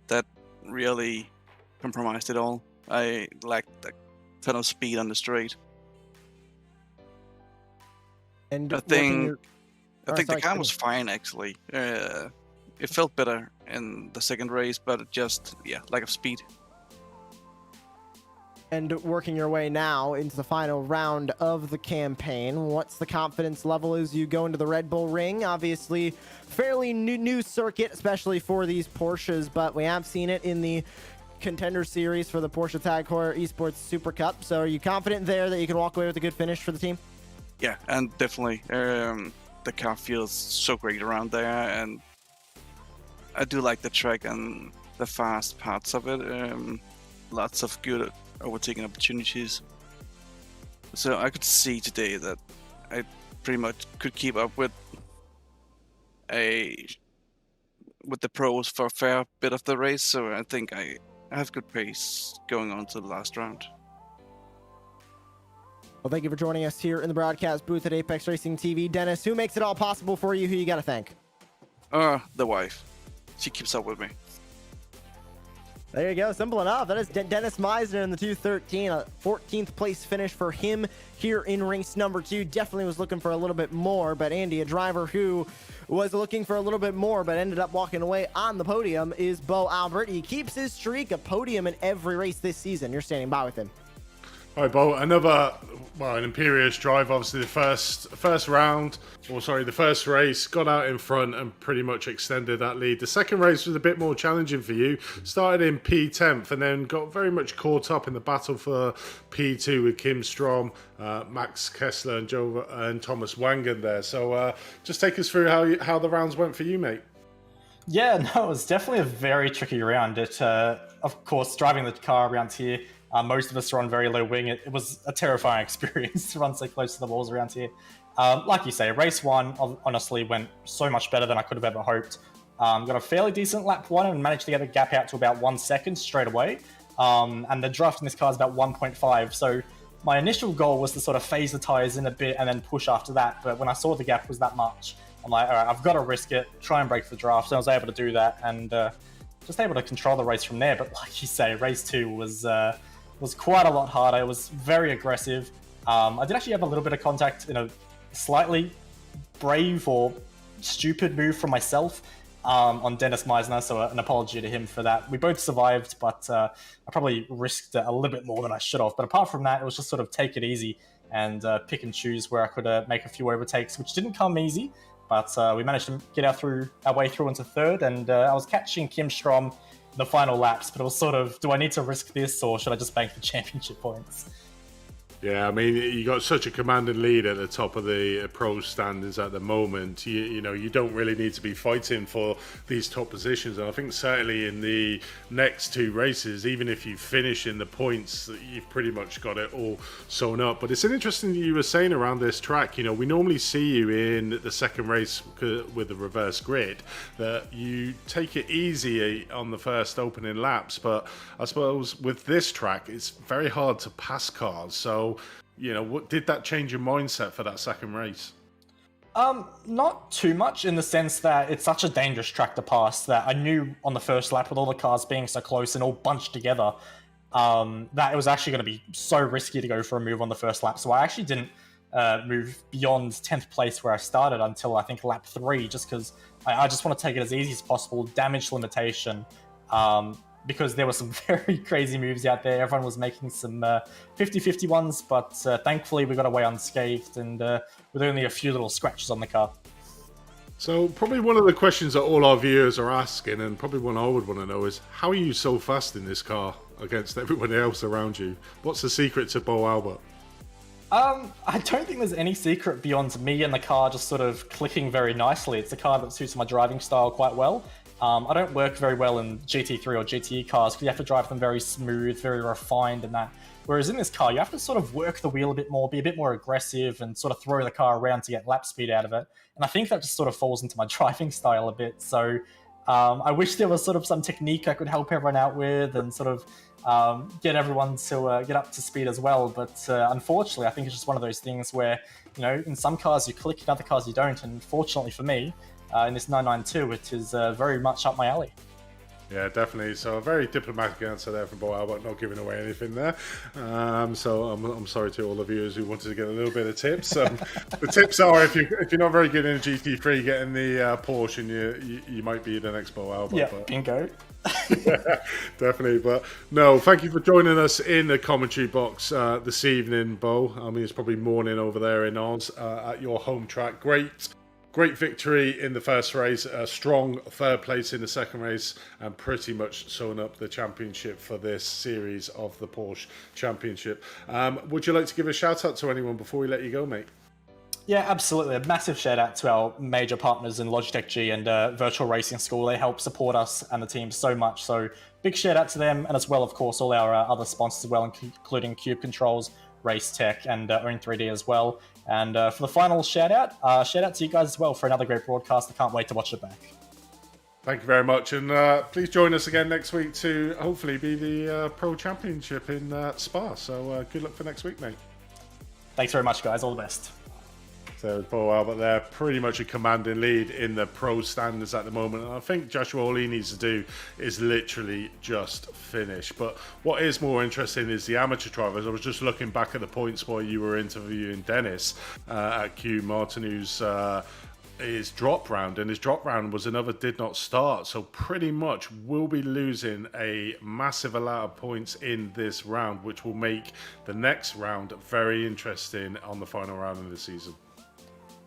That really compromised it all. I lacked a ton of speed on the straight. And I think the car was fine, actually. It felt better in the second race, but it just, lack of speed. And working your way now into the final round of the campaign, what's the confidence level as you go into the Red Bull Ring? Obviously, fairly new circuit, especially for these Porsches, but we have seen it in the Contender Series for the Porsche Tag Heuer Esports Super Cup. So are you confident there that you can walk away with a good finish for the team? Yeah, and definitely. The car feels so great around there, and I do like the track and the fast parts of it. Lots of good overtaking opportunities. So I could see today that I pretty much could keep up with the pros for a fair bit of the race. So I think I have good pace going on to the last round. Well, thank you for joining us here in the broadcast booth at Apex Racing TV. Dennis, who makes it all possible for you? Who you got to thank? The wife. She keeps up with me. There you go. Simple enough. That is Dennis Meisner in the 213. A 14th place finish for him here in race number 2. Definitely was looking for a little bit more, but Andy, a driver who was looking for a little bit more but ended up walking away on the podium, is Bo Albert. He keeps his streak, a podium in every race this season. You're standing by with him. All right, Bo, an imperious drive. Obviously, the first race, got out in front and pretty much extended that lead. The second race was a bit more challenging for you. Started in P10th and then got very much caught up in the battle for P2 with Kim Strom, Max Kessler, and Thomas Wangen there. So just take us through how the rounds went for you, mate. Yeah, no, it was definitely a very tricky round. Of course, driving the car around here, most of us are on very low wing. It was a terrifying experience to run so close to the walls around here. Like you say, race 1 honestly went so much better than I could have ever hoped. Got a fairly decent lap 1 and managed to get the gap out to about 1 second straight away. And the draft in this car is about 1.5. So my initial goal was to sort of phase the tires in a bit and then push after that. But when I saw the gap was that much, I'm like, all right, I've got to risk it, try and break the draft. So I was able to do that and just able to control the race from there. But like you say, race 2 was quite a lot harder. It was very aggressive. I did actually have a little bit of contact in a slightly brave or stupid move from myself on Dennis Meisner, so an apology to him for that. We both survived, but I probably risked a little bit more than I should have. But apart from that, it was just sort of take it easy and pick and choose where I could make a few overtakes, which didn't come easy, but we managed to get our way through into third, and I was catching Kim Strom in the final laps, but it was sort of, do I need to risk this, or should I just bank the championship points? Yeah, I mean, you got such a commanding lead at the top of the pro standings at the moment. You know, you don't really need to be fighting for these top positions. And I think certainly in the next 2 races, even if you finish in the points, you've pretty much got it all sewn up. But it's an interesting you were saying around this track. You know, we normally see you in the second race with the reverse grid, that you take it easy on the first opening laps. But I suppose with this track, it's very hard to pass cars. So, you know, what did that change your mindset for that second race? Not too much, in the sense that it's such a dangerous track to pass that I knew on the first lap, with all the cars being so close and all bunched together, that it was actually going to be so risky to go for a move on the first lap. So I actually didn't move beyond 10th place where I started until I think lap 3, just because I just want to take it as easy as possible, damage limitation, because there were some very crazy moves out there. Everyone was making some 50-50 ones, but thankfully we got away unscathed and with only a few little scratches on the car. So probably one of the questions that all our viewers are asking, and probably one I would want to know, is how are you so fast in this car against everyone else around you? What's the secret to Bo Albert? I don't think there's any secret beyond me and the car just sort of clicking very nicely. It's a car that suits my driving style quite well. I don't work very well in GT3 or GTE cars because you have to drive them very smooth, very refined and that. Whereas in this car, you have to sort of work the wheel a bit more, be a bit more aggressive and sort of throw the car around to get lap speed out of it. And I think that just sort of falls into my driving style a bit. So I wish there was sort of some technique I could help everyone out with and sort of get everyone to get up to speed as well. But unfortunately, I think it's just one of those things where, you know, in some cars you click, in other cars you don't. And fortunately for me, in this 992, it is very much up my alley. Yeah, definitely. So a very diplomatic answer there from Bo Albert, not giving away anything there. So I'm sorry to all the viewers who wanted to get a little bit of tips. The tips are, if you're not very good in a GT3, get in the Porsche, and you might be the next Bo Albert. Yeah, but... bingo. Yeah, definitely. But no, thank you for joining us in the commentary box this evening, Bo. I mean, it's probably morning over there in Oz at your home track. Great victory in the first race, a strong third place in the second race, and pretty much sewn up the championship for this series of the Porsche Championship. Would you like to give a shout out to anyone before we let you go, mate? Yeah, absolutely. A massive shout out to our major partners in Logitech G and Virtual Racing School. They help support us and the team so much. So big shout out to them, and as well, of course, all our other sponsors as well, including Cube Controls, Race Tech, and Own3D as well. And for the final shout out to you guys as well for another great broadcast. I can't wait to watch it back. Thank you very much, and please join us again next week to hopefully be the Pro Championship in Spa. So good luck for next week, mate. Thanks very much, guys. All the best. So Bo Albert there, pretty much a commanding lead in the pro standards at the moment. And I think Joshua, all he needs to do is literally just finish. But what is more interesting is the amateur drivers. I was just looking back at the points while you were interviewing Dennis at Q Martin, who's his drop round, and his drop round was another did not start. So pretty much we'll be losing a massive amount of points in this round, which will make the next round very interesting on the final round of the season.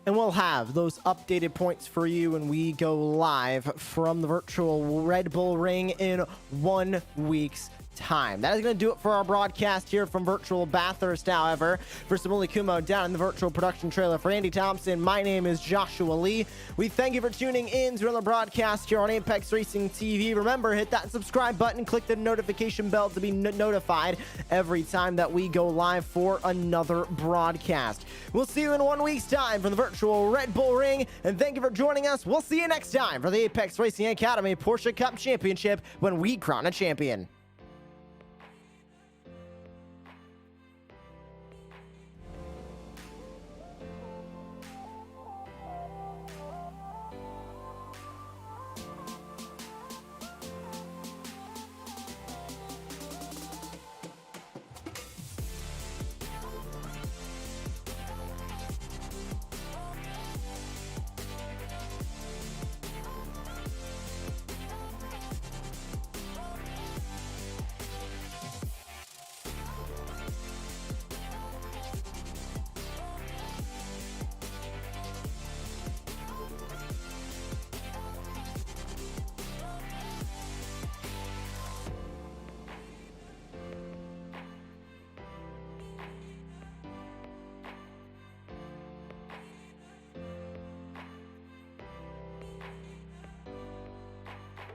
And we'll have those updated points for you when we go live from the virtual Red Bull Ring in 1 week's time. That is going to do it for our broadcast here from virtual Bathurst. However, for Samuli Kumo down in the virtual production trailer, for Andy Thompson, my name is Joshua Lee. We thank you for tuning in to another broadcast here on Apex Racing TV. Remember, hit that subscribe button, click the notification bell to be notified every time that we go live for another broadcast. We'll see you in 1 week's time from the virtual Red Bull Ring, and thank you for joining us. We'll see you next time for the Apex Racing Academy Porsche Cup Championship when we crown a champion.